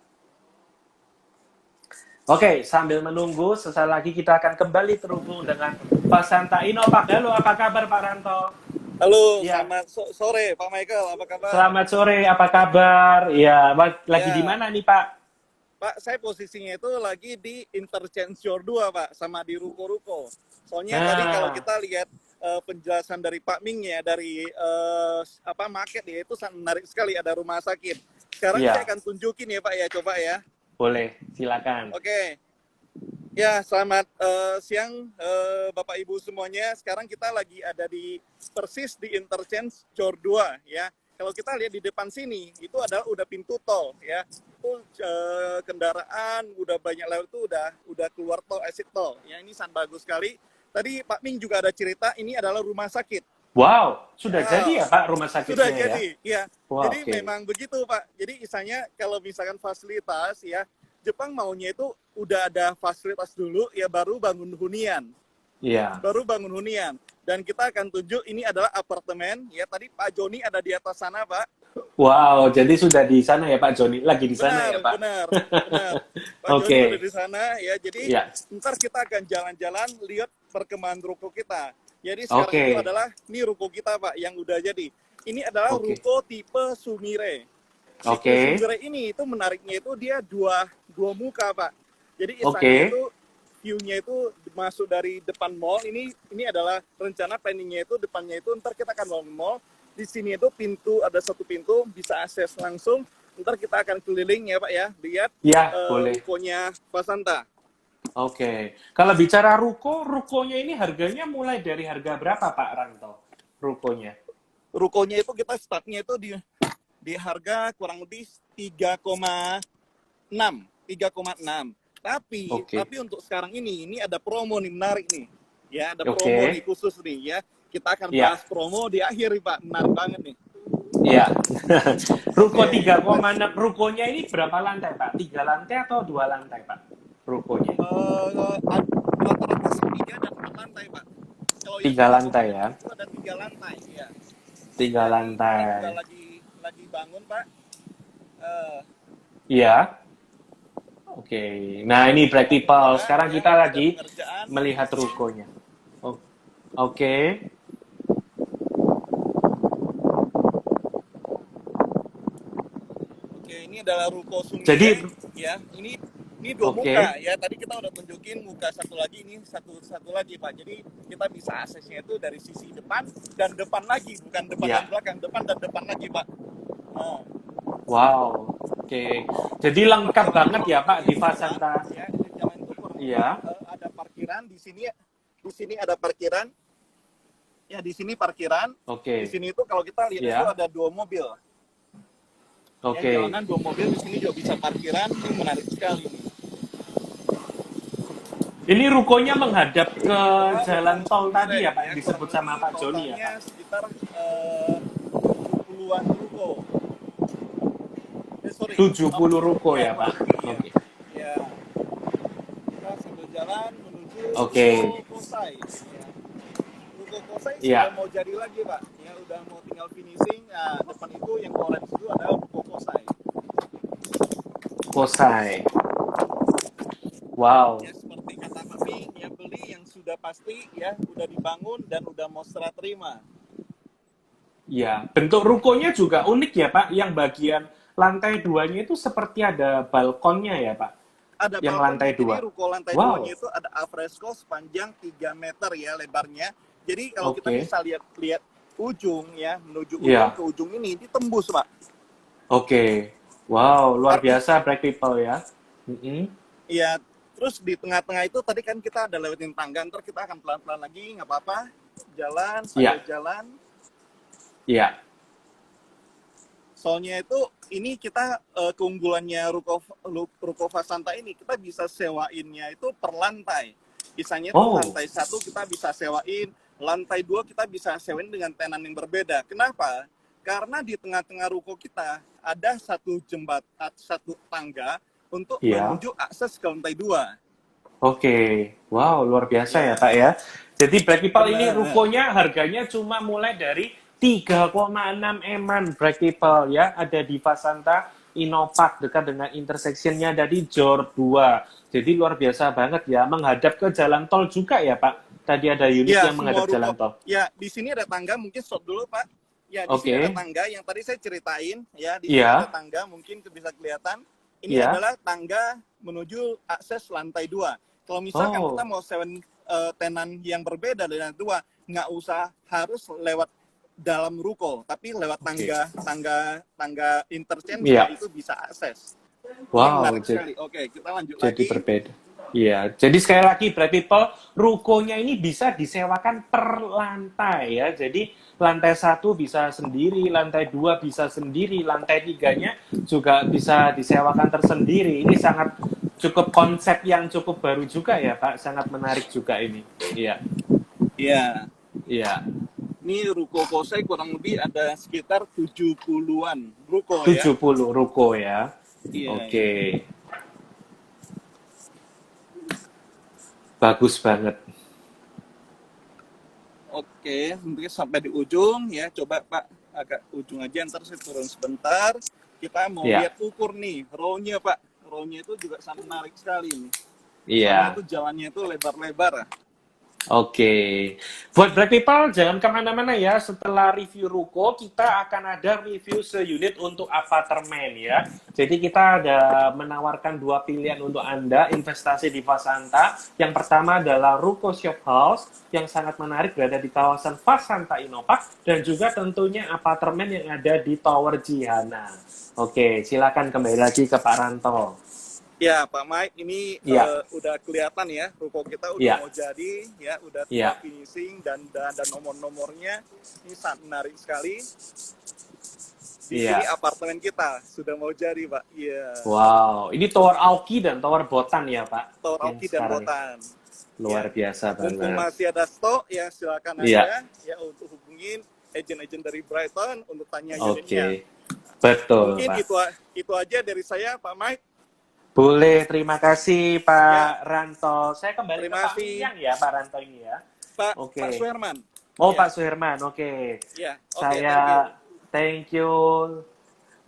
Oke, sambil menunggu, sesaat lagi kita akan kembali terhubung dengan Fasanta Innopark. Halo, apa kabar Pak Ranto? Halo, ya. Selamat sore Pak Michael, apa kabar? Selamat sore, apa kabar? Ya, lagi di mana nih Pak? Pak, saya posisinya itu lagi di Interchange Jor 2 Pak, sama di ruko-ruko. Soalnya tadi kalau kita lihat penjelasan dari Pak Ming ya, dari market ya, itu sangat menarik sekali, ada rumah sakit. Sekarang saya akan tunjukin ya Pak ya, coba ya. Boleh, silakan. Oke. Ya, selamat siang Bapak Ibu semuanya. Sekarang kita lagi ada persis di Interchange Jor 2 ya. Kalau kita lihat di depan sini, itu adalah udah pintu tol ya. Itu kendaraan udah banyak lewat, itu udah keluar tol, exit tol. Ya, ini sangat bagus sekali. Tadi Pak Ming juga ada cerita, ini adalah rumah sakit. Wow, sudah jadi ya Pak rumah sakitnya? Sudah jadi, ya. Wow, jadi memang begitu Pak. Jadi misalnya kalau misalkan fasilitas ya, Jepang maunya itu udah ada fasilitas dulu, ya baru bangun hunian. Iya. Baru bangun hunian. Dan kita akan tunjuk ini adalah apartemen. Ya tadi Pak Joni ada di atas sana Pak. Wow, jadi sudah di sana ya Pak Joni? Lagi di sana ya Pak? Benar. Pak Oke. Joni udah di sana ya. Jadi ntar kita akan jalan-jalan lihat perkembangan ruko kita. Jadi sekarang itu adalah ini ruko kita Pak yang udah jadi. Ini adalah ruko tipe Sumire. Sumire ini itu menariknya itu dia dua muka Pak. Jadi istilahnya itu view-nya itu masuk dari depan mall. Ini adalah rencana planningnya itu depannya itu ntar kita akan bangun mall. Di sini itu ada satu pintu bisa akses langsung. Ntar kita akan keliling ya Pak ya, lihat rukonya Fasanta. Oke. Kalau bicara rukonya ini harganya mulai dari harga berapa Pak Ranto? Rukonya? Rukonya itu kita startnya itu di harga kurang lebih 3,6. Tapi untuk sekarang ini ada promo nih menarik nih. Ya, ada promo nih khusus nih ya. Kita akan bahas promo di akhir nih Pak. Menarik banget nih. Iya. Ruko 3,6. Rukonya ini berapa lantai Pak? 3 lantai atau 2 lantai Pak? Rukonya. Rata-rata 3 dan 4 lantai Pak. Kalau 3 lantai ya. Itu ada 3 lantai ya. 3 lantai. Kita lagi bangun Pak. Iya. Oke. Nah ini Bright People. Sekarang kita lagi melihat rukonya. Oke. Ini adalah ruko Sumire. Jadi ya, ini 2 muka ya. Tadi kita udah tunjukin muka satu lagi, ini satu lagi Pak. Jadi kita bisa aksesnya itu dari sisi depan dan depan lagi, bukan depan dan belakang, depan dan depan lagi Pak. Wow. Oke. Jadi lengkap banget ya Pak di Fasanta. Ya, di jalan itu ada parkiran di sini. Di sini ada parkiran. Ya, di sini parkiran. Di sini itu kalau kita lihat itu ada 2 mobil. Ya, jalanan 2 mobil, di sini juga bisa parkiran. Ini menarik sekali. Ini rukonya menghadap ke jalan tol tadi ya Pak, yang disebut sama Pak Joni ya Pak? Sekitar 70-an ruko. 70 ruko ya Pak? Oke. Ya. Kita sambil jalan menuju Ruko Kosai. Ruko Kosai sudah mau jadi lagi Pak. Ya, udah mau tinggal finishing. Nah, depan itu yang orange itu adalah Ruko Kosai. Wow. Ya, seperti kata Pak Ming, ya beli yang sudah pasti ya, udah dibangun dan udah mau serah terima. Iya, bentuk rukonya juga unik ya Pak, yang bagian lantai 2-nya itu seperti ada balkonnya ya Pak? Ada yang balkon, lantai 2. Jadi ruko lantai 2-nya itu ada alfresco sepanjang 3 meter ya lebarnya. Jadi kalau kita bisa lihat ujung ya, menuju ujung ke ujung ini ditembus Pak. Wow, luar biasa Bright People ya. Iya, terus di tengah-tengah itu tadi kan kita ada lewatin tangga, ntar kita akan pelan-pelan lagi, nggak apa-apa, jalan, sambil jalan. Iya. Soalnya itu, ini kita keunggulannya Ruko Fasanta ini, kita bisa sewainnya itu per lantai. Misalnya itu lantai 1 kita bisa sewain, lantai 2 kita bisa sewain dengan tenan yang berbeda. Kenapa? Karena di tengah-tengah ruko kita ada satu tangga untuk menuju akses ke lantai 2. Oke, wow, luar biasa ya Pak ya. Jadi Bright People ini rukonya harganya cuma mulai dari 3,6 eman Bright People ya. Ada di Fasanta Inopark dekat dengan intersectionnya dari Jor 2. Jadi luar biasa banget ya, menghadap ke jalan tol juga ya Pak. Tadi ada unit yang menghadap jalan tol. Ya, di sini ada tangga, mungkin stop dulu Pak. Ya, di sini ada tangga yang tadi saya ceritain ya, di sini ada tangga, mungkin bisa kelihatan. Ini adalah tangga menuju akses lantai 2. Kalau misalkan kita mau sewa tenan yang berbeda dari lantai 2, nggak usah harus lewat dalam ruko, tapi lewat tangga interchange itu bisa akses. Wow, Oke, kita lanjut jadi lagi. Berbeda. Iya, jadi sekali lagi Bright People, rukonya ini bisa disewakan per lantai ya. Jadi lantai 1 bisa sendiri, lantai 2 bisa sendiri, lantai 3-nya juga bisa disewakan tersendiri. Ini sangat cukup konsep yang cukup baru juga ya Pak, sangat menarik juga ini. Iya. Iya. Iya. Ini ruko Kosai kurang lebih ada sekitar 70-an ruko 70 ruko ya. Iya. Oke. Bagus banget. Oke, mungkin sampai di ujung ya. Coba Pak agak ujung aja, ntar saya turun sebentar. Kita mau lihat ukur nih, row-nya Pak. Row-nya itu juga sangat menarik sekali nih. Iya. Itu jalannya itu lebar-lebar. Oke. Buat Bright People, jangan kemana-mana ya. Setelah review ruko, kita akan ada review seunit untuk apartemen ya. Jadi kita ada menawarkan 2 pilihan untuk Anda investasi di Fasanta. Yang pertama adalah Ruko Shop House yang sangat menarik berada di kawasan Fasanta Inopark dan juga tentunya apartemen yang ada di Tower Jihana. Oke, silakan kembali lagi ke Pak Ranto. Ya, Pak Mike, ini udah kelihatan ya, ruko kita udah mau jadi, ya, udah finishing dan nomor-nomornya ini sangat menarik sekali. Di sini apartemen kita sudah mau jadi, Pak. Iya. Wow, ini Tower Aoki dan Tower Botan ya, Pak? Tower Aoki dan Botan. Luar biasa banget. Mumpung masih ada stok, ya silakan aja ya untuk hubungin agen-agen dari Brighton untuk tanya unitnya. Betul, mungkin Pak. Itu aja dari saya, Pak Mike. Boleh, terima kasih Pak Ranto. Saya kembali ke Pak Miang ya, Pak Ranto ini ya. Pak Suherman. Pak Suherman, oke. Saya thank you.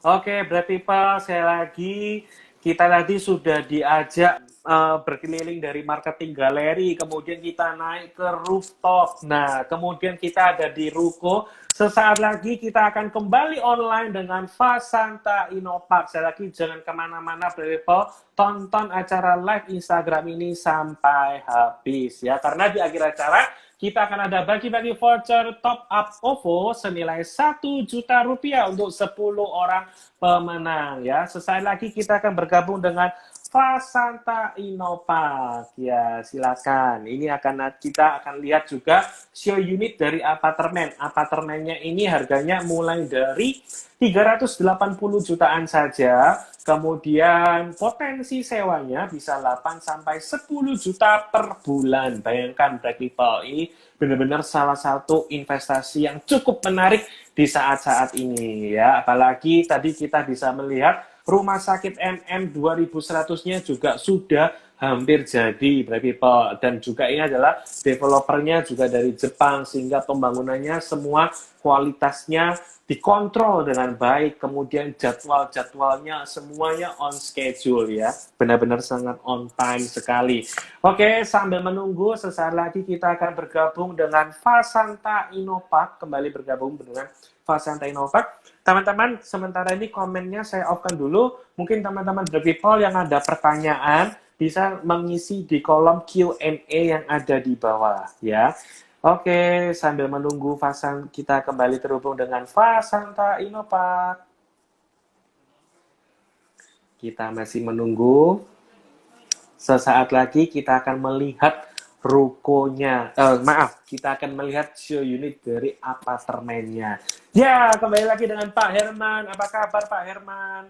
Oke, Bright People, saya lagi. Kita tadi sudah diajak berkeliling dari marketing galeri, kemudian kita naik ke rooftop. Nah, kemudian kita ada di ruko. Sesaat lagi kita akan kembali online dengan Fasanta Inopark. Saya lagi jangan kemana-mana, people. Tonton acara live Instagram ini sampai habis ya. Karena di akhir acara kita akan ada bagi-bagi voucher top up OVO senilai 1 juta rupiah untuk 10 orang pemenang ya. Sesaat lagi kita akan bergabung dengan Fasanta Inopark ya, silakan. Ini kita akan lihat juga show unit dari apartemen. Apartemennya ini harganya mulai dari 380 jutaan saja. Kemudian potensi sewanya bisa 8 sampai 10 juta per bulan. Bayangkan Bright People, ini benar-benar salah satu investasi yang cukup menarik di saat-saat ini ya. Apalagi tadi kita bisa melihat rumah sakit MM 2100-nya juga sudah hampir jadi, Bright People. Dan juga ini adalah developernya juga dari Jepang, sehingga pembangunannya semua kualitasnya dikontrol dengan baik. Kemudian jadwal-jadwalnya semuanya on schedule ya. Benar-benar sangat on time sekali. Oke, sambil menunggu, sesaat lagi kita akan bergabung dengan Fasanta Inopark. Kembali bergabung dengan Fasanta Inopark. Teman-teman, sementara ini komennya saya off-kan dulu. Mungkin teman-teman Bright People yang ada pertanyaan bisa mengisi di kolom Q&A yang ada di bawah ya. Oke, sambil menunggu kita kembali terhubung dengan Fasanta Inopark. kita masih menunggu. Sesaat lagi kita akan melihat rukonya. Kita akan melihat show unit dari apartemennya. Ya, kembali lagi dengan Pak Herman. Apa kabar Pak Herman?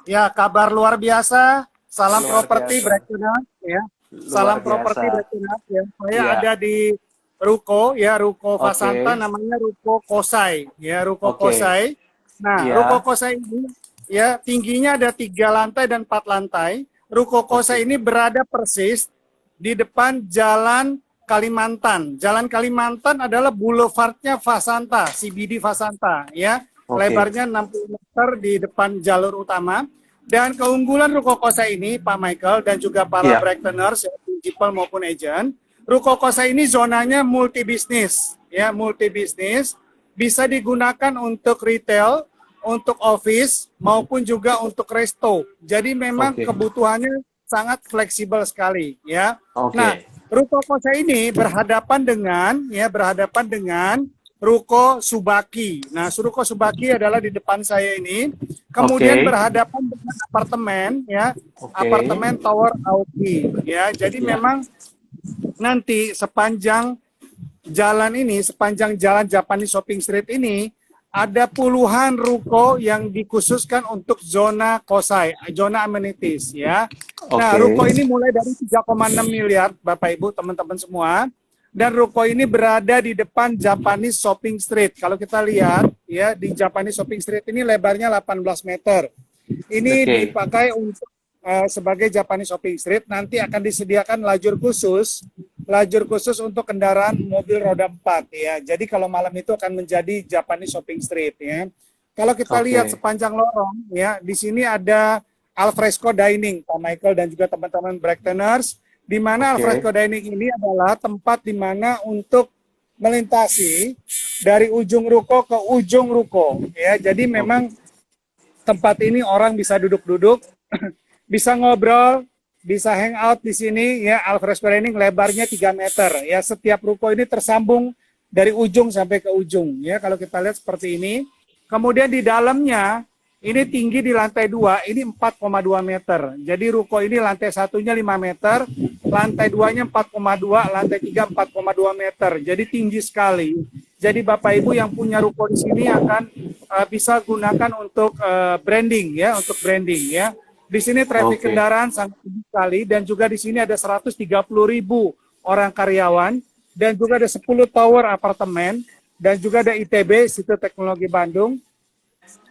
Ya, kabar luar biasa. Salam properti Breakdown ya. Salam properti Breakdown ya. Saya ada di ruko ya, ruko Fasanta, namanya ruko Kosai ya, ruko Kosai. Nah, ruko Kosai ini ya tingginya ada 3 lantai dan 4 lantai. Ruko Kosai ini berada persis di depan Jalan Kalimantan. Jalan Kalimantan adalah boulevardnya Fasanta, CBD Fasanta ya. Lebarnya 60 meter di depan jalur utama. Dan keunggulan Ruko Kosai ini, Pak Michael dan juga para Breaktoners, principal maupun agent, Ruko Kosai ini zonanya multibisnis, ya multibisnis, bisa digunakan untuk retail, untuk office maupun juga untuk resto. Jadi memang kebutuhannya sangat fleksibel sekali, ya. Nah, Ruko Kosai ini berhadapan dengan Ruko Subaki. Nah, Ruko Subaki adalah di depan saya ini. Kemudian berhadapan dengan apartemen, ya, apartemen Tower Aoki. Ya, jadi memang nanti sepanjang jalan ini, sepanjang jalan Japanese Shopping Street ini, ada puluhan ruko yang dikhususkan untuk zona Kosai, zona amenities, ya. Nah, ruko ini mulai dari 3,6 miliar, Bapak Ibu, teman-teman semua. Dan ruko ini berada di depan Japanese Shopping Street. Kalau kita lihat ya di Japanese Shopping Street ini lebarnya 18 meter. Ini dipakai untuk sebagai Japanese Shopping Street. Nanti akan disediakan lajur khusus untuk kendaraan mobil roda 4 ya. Jadi kalau malam itu akan menjadi Japanese Shopping Street ya. Kalau kita lihat sepanjang lorong ya, di sini ada alfresco dining, Pak Michael dan juga teman-teman Breaktoners. Di mana alfresco dining ini adalah tempat di mana untuk melintasi dari ujung ruko ke ujung ruko ya. Jadi memang tempat ini orang bisa duduk-duduk, bisa ngobrol, bisa hangout di sini ya. Alfresco dining lebarnya 3 meter ya. Setiap ruko ini tersambung dari ujung sampai ke ujung ya. Kalau kita lihat seperti ini. Kemudian di dalamnya ini tinggi di lantai 2, ini 4,2 meter. Jadi ruko ini lantai satunya 5 meter, lantai 2-nya 4,2, lantai 3 4,2 meter. Jadi tinggi sekali. Jadi Bapak Ibu yang punya ruko di sini akan bisa gunakan untuk branding ya, untuk branding ya. Di sini traffic kendaraan sangat tinggi sekali dan juga di sini ada 130.000 orang karyawan dan juga ada 10 tower apartemen dan juga ada ITB, Institut Teknologi Bandung.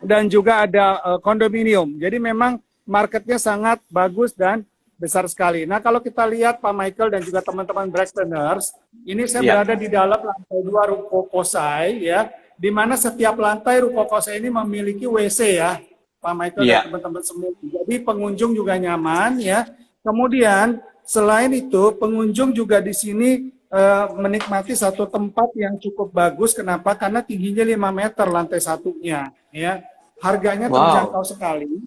Dan juga ada kondominium. Jadi memang marketnya sangat bagus dan besar sekali. Nah, kalau kita lihat Pak Michael dan juga teman-teman Breaktoners, ini saya berada di dalam lantai 2 Ruko Kosai ya, di mana setiap lantai Ruko Kosai ini memiliki WC ya, Pak Michael dan teman-teman semua. Jadi pengunjung juga nyaman ya. Kemudian selain itu pengunjung juga di sini menikmati satu tempat yang cukup bagus. Kenapa? Karena tingginya 5 meter lantai satunya ya. Harganya terjangkau sekali.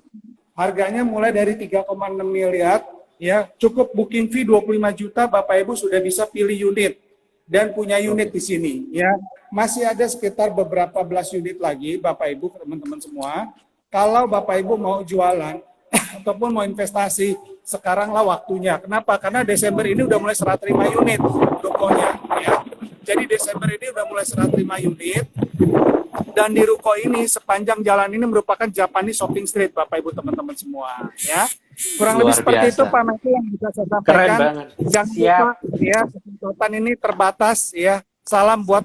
Harganya mulai dari 3,6 miliar ya. Cukup booking fee 25 juta, Bapak Ibu sudah bisa pilih unit dan punya unit di sini ya. Masih ada sekitar beberapa belas unit lagi Bapak Ibu, teman-teman semua. Kalau Bapak Ibu mau jualan ataupun mau investasi, sekaranglah waktunya. Kenapa? Karena Desember ini udah mulai serah terima unit rukonya ya. Jadi Desember ini udah mulai serah terima unit. Dan di ruko ini sepanjang jalan ini merupakan Japanese Shopping Street, Bapak Ibu teman-teman semua ya. Kurang lebih seperti itu Pak Michael yang bisa saya sampaikan. Keren banget. Jangan lupa ya, kesempatan ini terbatas ya. Salam buat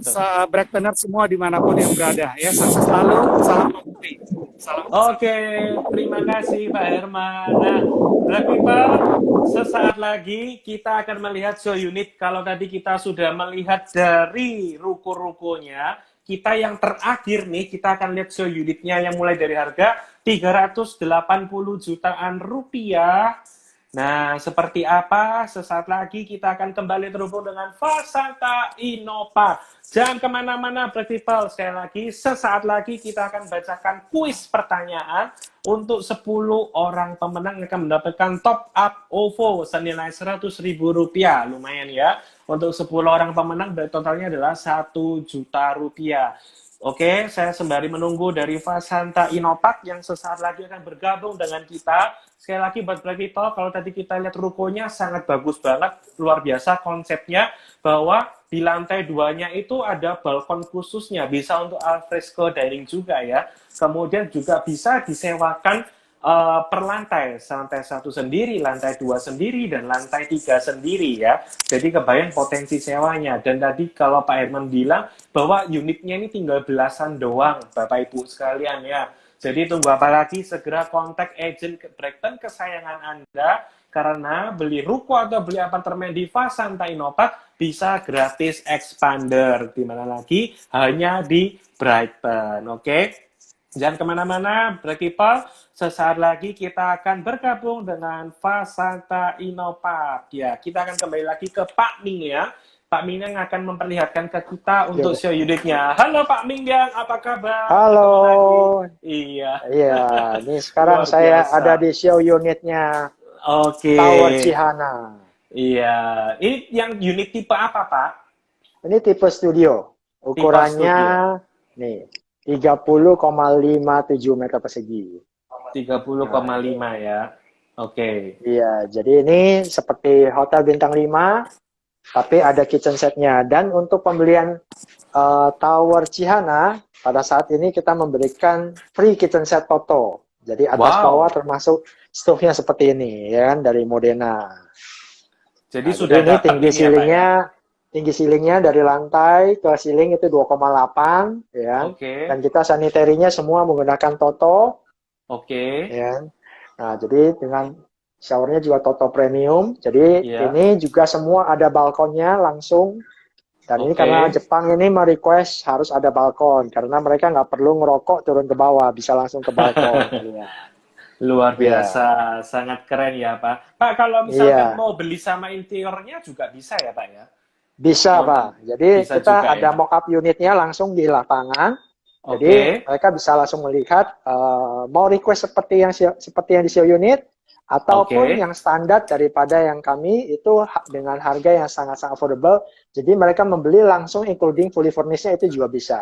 Breaktoners semua dimanapun yang berada ya. Sukses selalu, salam properti. Oke, terima kasih Pak Herman. Nah, Black People, sesaat lagi kita akan melihat show unit. Kalau tadi kita sudah melihat dari ruko-rukonya, kita yang terakhir nih, kita akan lihat show unitnya yang mulai dari harga 380 jutaan rupiah. Nah, seperti apa? Sesaat lagi kita akan kembali terhubung dengan Fasanta Innova. Jangan kemana-mana, Black People. Sekali lagi, sesaat lagi kita akan bacakan kuis pertanyaan untuk 10 orang pemenang yang akan mendapatkan top up OVO senilai Rp100.000. Lumayan ya. Untuk 10 orang pemenang, totalnya adalah Rp1 juta. Oke, saya sembari menunggu dari Fasanta Inopak yang sesaat lagi akan bergabung dengan kita. Sekali lagi buat Black People, kalau tadi kita lihat rukonya sangat bagus banget, luar biasa konsepnya, bahwa di lantai 2-nya itu ada balkon khususnya, bisa untuk alfresco dining juga ya. Kemudian juga bisa disewakan per lantai 1 sendiri, lantai 2 sendiri, dan lantai 3 sendiri ya. Jadi kebayang potensi sewanya. Dan tadi kalau Pak Herman bilang bahwa unitnya ini tinggal belasan doang, Bapak Ibu sekalian ya. Jadi tunggu apa lagi, segera kontak agent Brighton kesayangan Anda, karena beli ruko atau beli apartemen di Fasanta Inopak bisa gratis expander. Dimana lagi? Hanya di Brighton, oke? Jangan kemana-mana, Black People. Sesaat lagi kita akan bergabung dengan Fasanta Inopak. Ya, kita akan kembali lagi ke Pak Ming ya. Pak Ming yang akan memperlihatkan ke kita untuk show unitnya. Halo Pak Ming yang, apa kabar? Halo. Iya. Iya, ini sekarang saya ada di show unitnya. Oke. Tower Chihana. Iya. Ini yang unit tipe apa, Pak? Ini tipe studio. Ukurannya nih 30,57 meter persegi. 30,5 ya. Oke. Iya, jadi ini seperti hotel bintang 5, tapi ada kitchen setnya. Dan untuk pembelian Tower Chihana, pada saat ini kita memberikan free kitchen set Toto. Jadi atas bawah termasuk stove-nya seperti ini, ya kan, dari Modena. Jadi sudah ini tinggi silingnya, tinggi silingnya dari lantai ke siling itu 2,8, ya. Dan kita sanitarinya semua menggunakan Toto. Ya. Nah, jadi dengan showernya juga Toto Premium. Jadi ini juga semua ada balkonnya langsung. Dan ini karena Jepang ini merequest harus ada balkon, karena mereka nggak perlu ngerokok turun ke bawah, bisa langsung ke balkon. Ya. Luar biasa, sangat keren ya Pak. Pak, kalau misalkan mau beli sama interiornya juga bisa ya Pak ya? Bisa Pak. Jadi bisa kita juga, ada mock-up unitnya langsung di lapangan. Jadi mereka bisa langsung melihat mau request seperti yang di show unit, ataupun yang standar daripada yang kami itu dengan harga yang sangat-sangat affordable. Jadi mereka membeli langsung including fully furnished-nya itu juga bisa.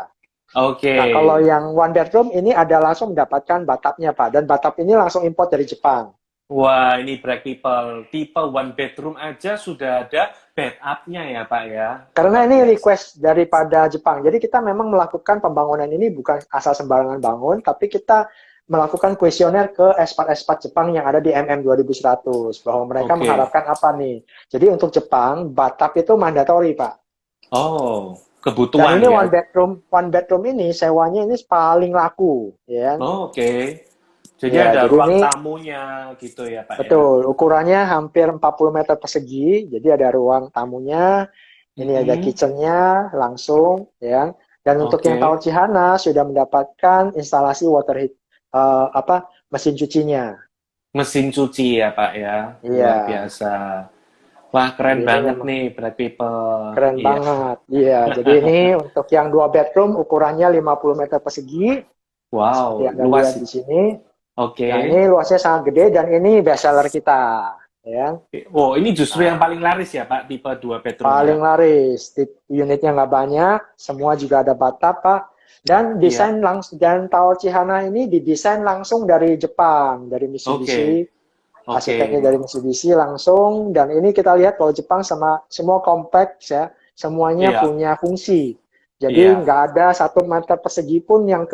Nah, kalau yang one bedroom ini ada langsung mendapatkan bathtubnya Pak, dan bathtub ini langsung import dari Jepang. Wah, ini Black People, tipe one bedroom aja sudah ada bathtub-nya ya Pak ya? Karena ini request daripada Jepang. Jadi kita memang melakukan pembangunan ini bukan asal sembarangan bangun, tapi kita melakukan kuesioner ke expat-expat Jepang yang ada di MM2100, bahwa mereka mengharapkan apa nih. Jadi untuk Jepang, bathtub itu mandatori Pak. Oh, kebutuhan. Dan ini one bedroom ini sewanya ini paling laku, ya. Jadi ada ruang tamunya gitu ya Pak. Betul, ukurannya hampir 40 meter persegi, jadi ada ruang tamunya, ini ada kitchennya langsung, ya. Dan untuk yang Tower Chihana sudah mendapatkan instalasi water heat, mesin cucinya. Mesin cuci ya Pak ya, luar biasa. Wah, keren banget nih Black People. Keren banget, iya. Jadi ini untuk yang 2 bedroom ukurannya 50 meter persegi. Wow, luas di sini. Nah, ini luasnya sangat gede dan ini best seller kita. Ya. Oh, ini justru yang paling laris ya Pak, tipe 2 bedroom. Paling laris, unitnya nggak banyak, semua juga ada bathtub Pak. Dan desain langsung, dan Tower Chihana ini didesain langsung dari Jepang, dari Mitsubishi. Arsiteknya dari Mitsubishi langsung, dan ini kita lihat kalau Jepang sama semua kompleks ya, semuanya punya fungsi. Jadi nggak ada 1 meter persegi pun yang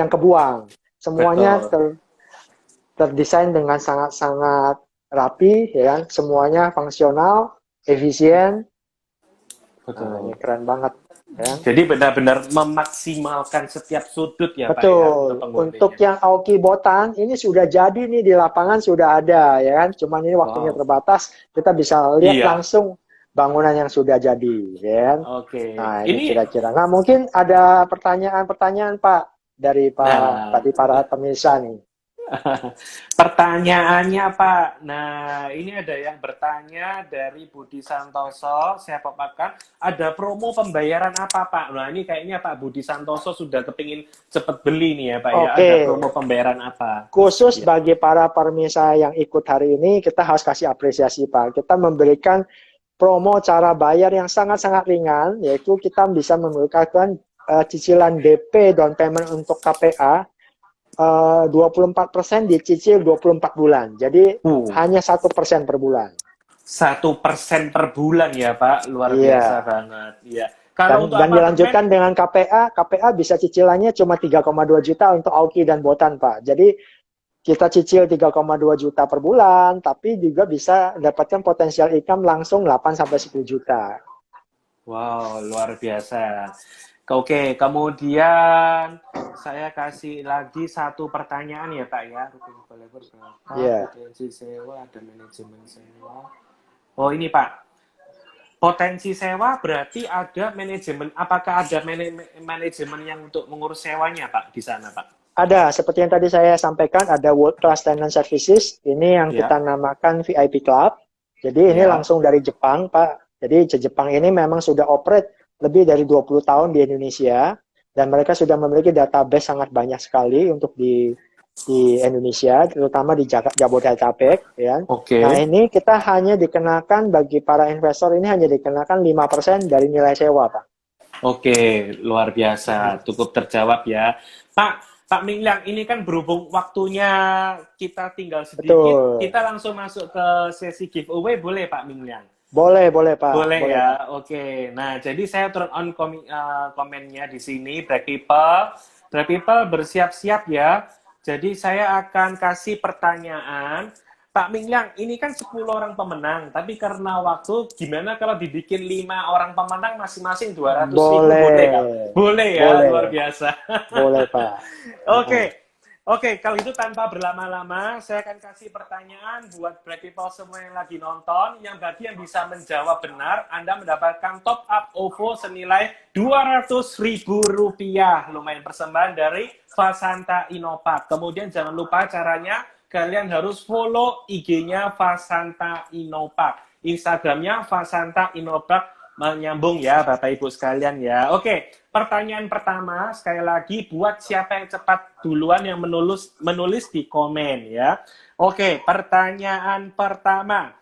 kebuang. Semuanya terdesain dengan sangat-sangat rapi, ya kan? Semuanya fungsional, efisien. Nah, ini keren banget. Ya. Jadi benar-benar memaksimalkan setiap sudut ya Pak. Betul. Untuk yang Aoki Botan ini sudah jadi nih di lapangan sudah ada, ya kan? Cuman ini waktunya terbatas, kita bisa lihat langsung bangunan yang sudah jadi, ya kan? Nah, ini kira-kira. Nah, mungkin ada pertanyaan-pertanyaan Pak dari para pemirsa nih. Pertanyaannya Pak, nah ini ada yang bertanya dari Budi Santoso, saya paparkan, ada promo pembayaran apa Pak? Nah ini kayaknya Pak Budi Santoso sudah kepingin cepet beli nih ya Pak ya, ada promo pembayaran apa? Khusus bagi para pemirsa yang ikut hari ini, kita harus kasih apresiasi Pak, kita memberikan promo cara bayar yang sangat-sangat ringan, yaitu kita bisa memberikan cicilan DP down payment untuk KPA 24% dicicil 24 bulan. Jadi hanya 1% per bulan. 1% per bulan ya Pak, luar biasa banget. Iya. Kalau untuk Dan dilanjutkan dengan KPA bisa cicilannya cuma 3,2 juta untuk Auki dan Botan Pak. Jadi kita cicil 3,2 juta per bulan, tapi juga bisa dapatkan potensial income langsung 8-10 juta. Wow, luar biasa. Oke, kemudian saya kasih lagi satu pertanyaan ya Pak ya. Potensi sewa, ada manajemen sewa. Oh ini Pak, potensi sewa berarti ada manajemen. Apakah ada manajemen yang untuk mengurus sewanya Pak di sana Pak? Ada, seperti yang tadi saya sampaikan, ada World Class Tenant Services. Ini yang kita namakan VIP Club. Jadi ini langsung dari Jepang Pak. Jadi Jepang ini memang sudah operate lebih dari 20 tahun di Indonesia. Dan mereka sudah memiliki database sangat banyak sekali untuk di Indonesia, terutama di Jabodetabek. Ya. Nah ini kita hanya dikenakan bagi para investor ini hanya dikenakan 5% dari nilai sewa Pak. Oke, luar biasa. Cukup terjawab ya. Pak Mingliang, ini kan berhubung waktunya kita tinggal sedikit, kita langsung masuk ke sesi giveaway, boleh Pak Mingliang? Boleh Pak. Boleh ya, oke. Nah, jadi saya turn on komennya di sini, Black People bersiap-siap ya. Jadi saya akan kasih pertanyaan. Pak Mingliang, ini kan 10 orang pemenang, tapi karena waktu, gimana kalau dibikin 5 orang pemenang masing-masing 200.000? Boleh kan? Boleh ya, boleh. Luar biasa. Boleh Pak. Oke, kalau itu tanpa berlama-lama, saya akan kasih pertanyaan buat Black People semua yang lagi nonton. Yang bagi yang bisa menjawab benar, Anda mendapatkan top up OVO senilai Rp200.000. Lumayan persembahan dari Fasanta Inopark. Kemudian jangan lupa caranya, kalian harus follow IG-nya Fasanta Inopark. Instagram-nya Fasanta Inopark. Menyambung ya Bapak Ibu sekalian ya. Oke, pertanyaan pertama sekali lagi buat siapa yang cepat duluan yang menulis di komen ya. Oke, pertanyaan pertama.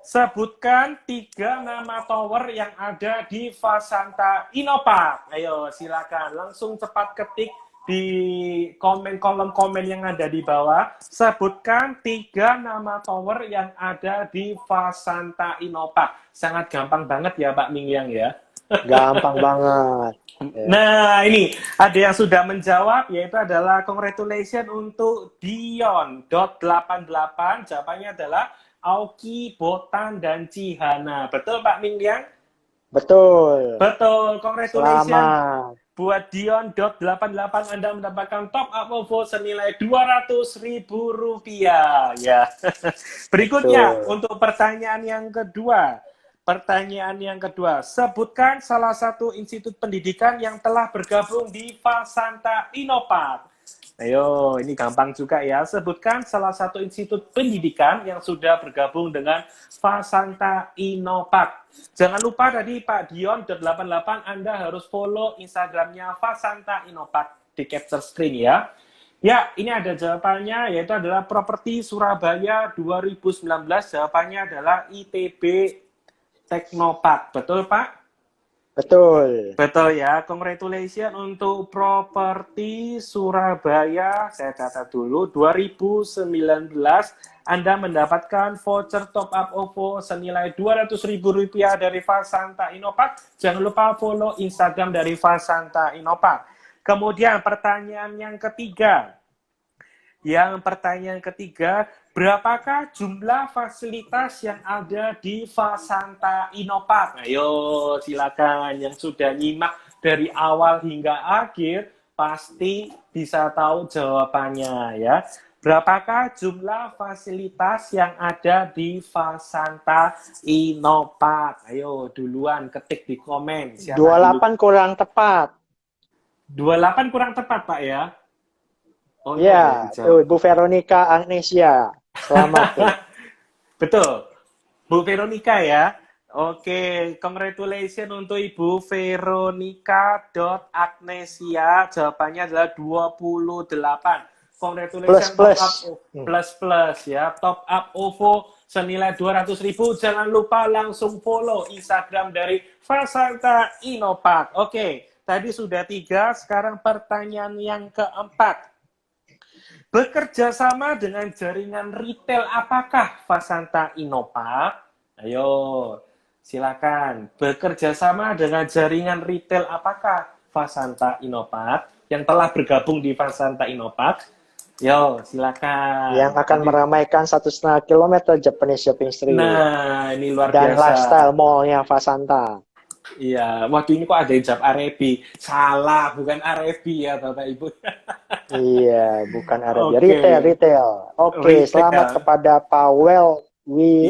Sebutkan 3 nama tower yang ada di Fasanta Inopark. Ayo silakan langsung cepat ketik di kolom komen yang ada di bawah. Sebutkan 3 nama tower yang ada di Fasanta Inopark. Sangat gampang banget ya Pak Mingliang ya. Gampang banget. Nah ini ada yang sudah menjawab, yaitu adalah congratulations untuk Dion.88. Jawabannya adalah Auki, Botan, dan Cihana. Betul Pak Mingliang? Betul. Congratulations. Selamat. Buat Dion.88 Anda mendapatkan top up OVO senilai Rp200.000 ya. Berikutnya untuk pertanyaan yang kedua. Sebutkan salah satu institut pendidikan yang telah bergabung di Fasanta Inopark. Ayo, ini gampang juga ya. Sebutkan salah satu institut pendidikan yang sudah bergabung dengan Fasanta Inopark. Jangan lupa tadi Pak Dion.88 Anda harus follow Instagramnya Fasanta Inopark di capture screen ya. Ya, ini ada jawabannya, yaitu adalah Properti Surabaya 2019. Jawabannya adalah ITB Teknopark. Betul Pak? Betul ya. Congratulations untuk Properti Surabaya. Saya catat dulu 2019 Anda mendapatkan voucher top up OVO senilai Rp200.000 dari Fasanta Inopark. Jangan lupa follow Instagram dari Fasanta Inopark. Kemudian pertanyaan yang ketiga. Berapakah jumlah fasilitas yang ada di Fasanta Inopark? Ayo, silakan yang sudah nyimak dari awal hingga akhir pasti bisa tahu jawabannya ya. Berapakah jumlah fasilitas yang ada di Fasanta Inopark? Ayo, duluan ketik di komen. 28 kurang tepat. 28 kurang tepat, Pak ya? Oh ya, tuh Bu Veronica Agnesia. Selamat. Betul. Bu Veronica ya. Oke, congratulations untuk Ibu Veronica.Agnesia. Jawabannya adalah 28. Congratulations plus ya. Top up OVO senilai 200.000. Jangan lupa langsung follow Instagram dari Fasanta Inopark. Oke. Tadi sudah 3, sekarang pertanyaan yang keempat. Bekerja sama dengan jaringan retail apakah Fasanta Inopark? Ayo, silakan. Bekerja sama dengan jaringan retail apakah Fasanta Inopark yang telah bergabung di Fasanta Inopark? Yo, silakan. Yang akan meramaikan 1,5 km Japanese Shopping Street. Nah, ini luar dan biasa. Dan lifestyle mall-nya Fasanta. Iya, waduh ini kok ada hijab Arebi. Salah, bukan Arebi ya Bapak Ibu. Iya, bukan Arebi. Okay. Retail. Oke, selamat kepada Pak Welty.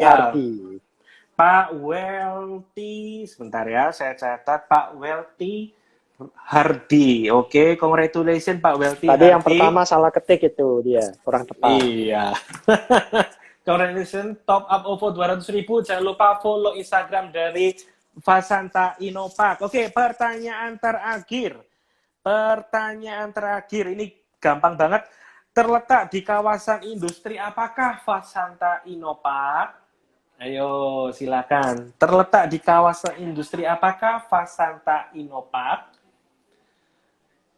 Pak Welty, sebentar ya, saya catat Pak Welty Hardy. Oke, congratulations Pak Welty. Tadi yang pertama salah ketik itu dia, kurang tepat. Iya. Congratulations, top up OVO 200.000. Jangan lupa follow Instagram dari Fasanta Inopark. Oke, pertanyaan terakhir. Pertanyaan terakhir ini gampang banget. Terletak di kawasan industri apakah Fasanta Inopark? Ayo, silakan. Terletak di kawasan industri apakah Fasanta Inopark?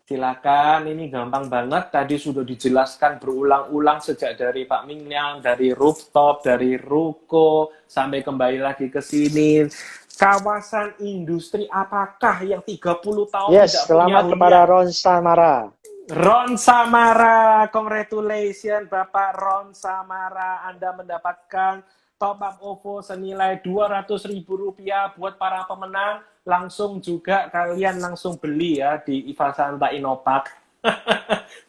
Silakan, ini gampang banget. Tadi sudah dijelaskan berulang-ulang sejak dari Pak Mingliang, dari rooftop, dari ruko, sampai kembali lagi ke sini. Kawasan industri apakah yang 30 tahun tidak selamat punya kepada Ron Samara. Ron Samara, congratulations Bapak Ron Samara. Anda mendapatkan top up OVO senilai Rp200.000 buat para pemenang. Langsung juga kalian langsung beli ya di Fasanta Inopark.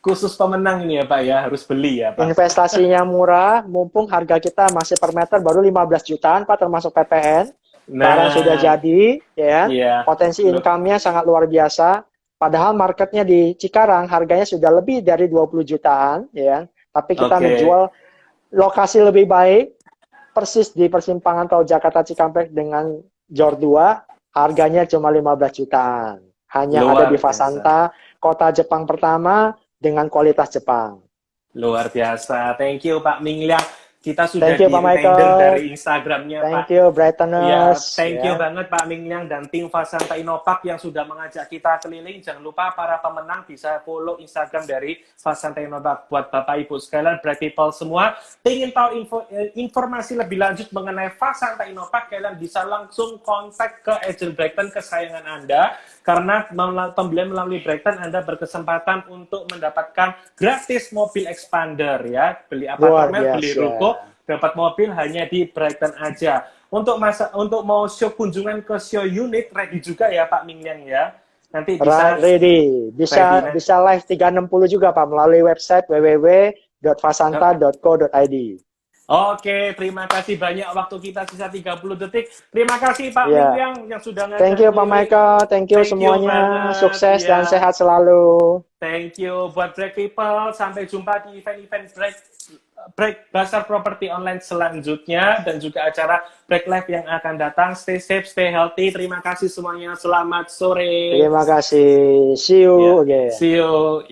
Khusus pemenang ini ya Pak ya, harus beli ya Pak. Investasinya murah, mumpung harga kita masih per meter baru 15 jutaan Pak, termasuk PPN. Barang sudah jadi, ya. Potensi income-nya sangat luar biasa. Padahal marketnya di Cikarang harganya sudah lebih dari 20 jutaan, ya. Tapi kita menjual lokasi lebih baik, persis di persimpangan tol Jakarta Cikampek dengan Jor 2. Harganya cuma 15 jutaan. Hanya ada di Fasanta, kota Jepang pertama dengan kualitas Jepang. Luar biasa. Thank you Pak Mingliang. Kita sudah di-reminder dari Instagramnya Pak. Thank you, Brightoners. Ya, thank you banget Pak Mingliang dan tim Fasanta Inopark yang sudah mengajak kita keliling. Jangan lupa para pemenang bisa follow Instagram dari Fasanta Inopark. Buat Bapak Ibu sekalian, bright people semua, ingin tahu informasi lebih lanjut mengenai Fasanta Inopark, kalian bisa langsung kontak ke agent Brighton kesayangan Anda. Karena pembelian melalui Brighton, Anda berkesempatan untuk mendapatkan gratis mobil expander ya. Beli apartemen, beli ruko, dapat mobil hanya di Brighton aja. Untuk mau show kunjungan ke show unit ready juga ya Pak Mingliang ya. Nanti bisa ready. Bisa live 360 juga Pak melalui website www.fasanta.co.id. Oke, terima kasih banyak. Waktu kita sisa 30 detik. Terima kasih Pak Mingliang yang sudah ngajak. Thank you Pak Michael, thank you semuanya. Sukses dan sehat selalu. Thank you buat Break People. Sampai jumpa di event-event Break Basar Properti Online selanjutnya dan juga acara Break Live yang akan datang. Stay safe, stay healthy. Terima kasih semuanya. Selamat sore. Terima kasih. See you again. See you.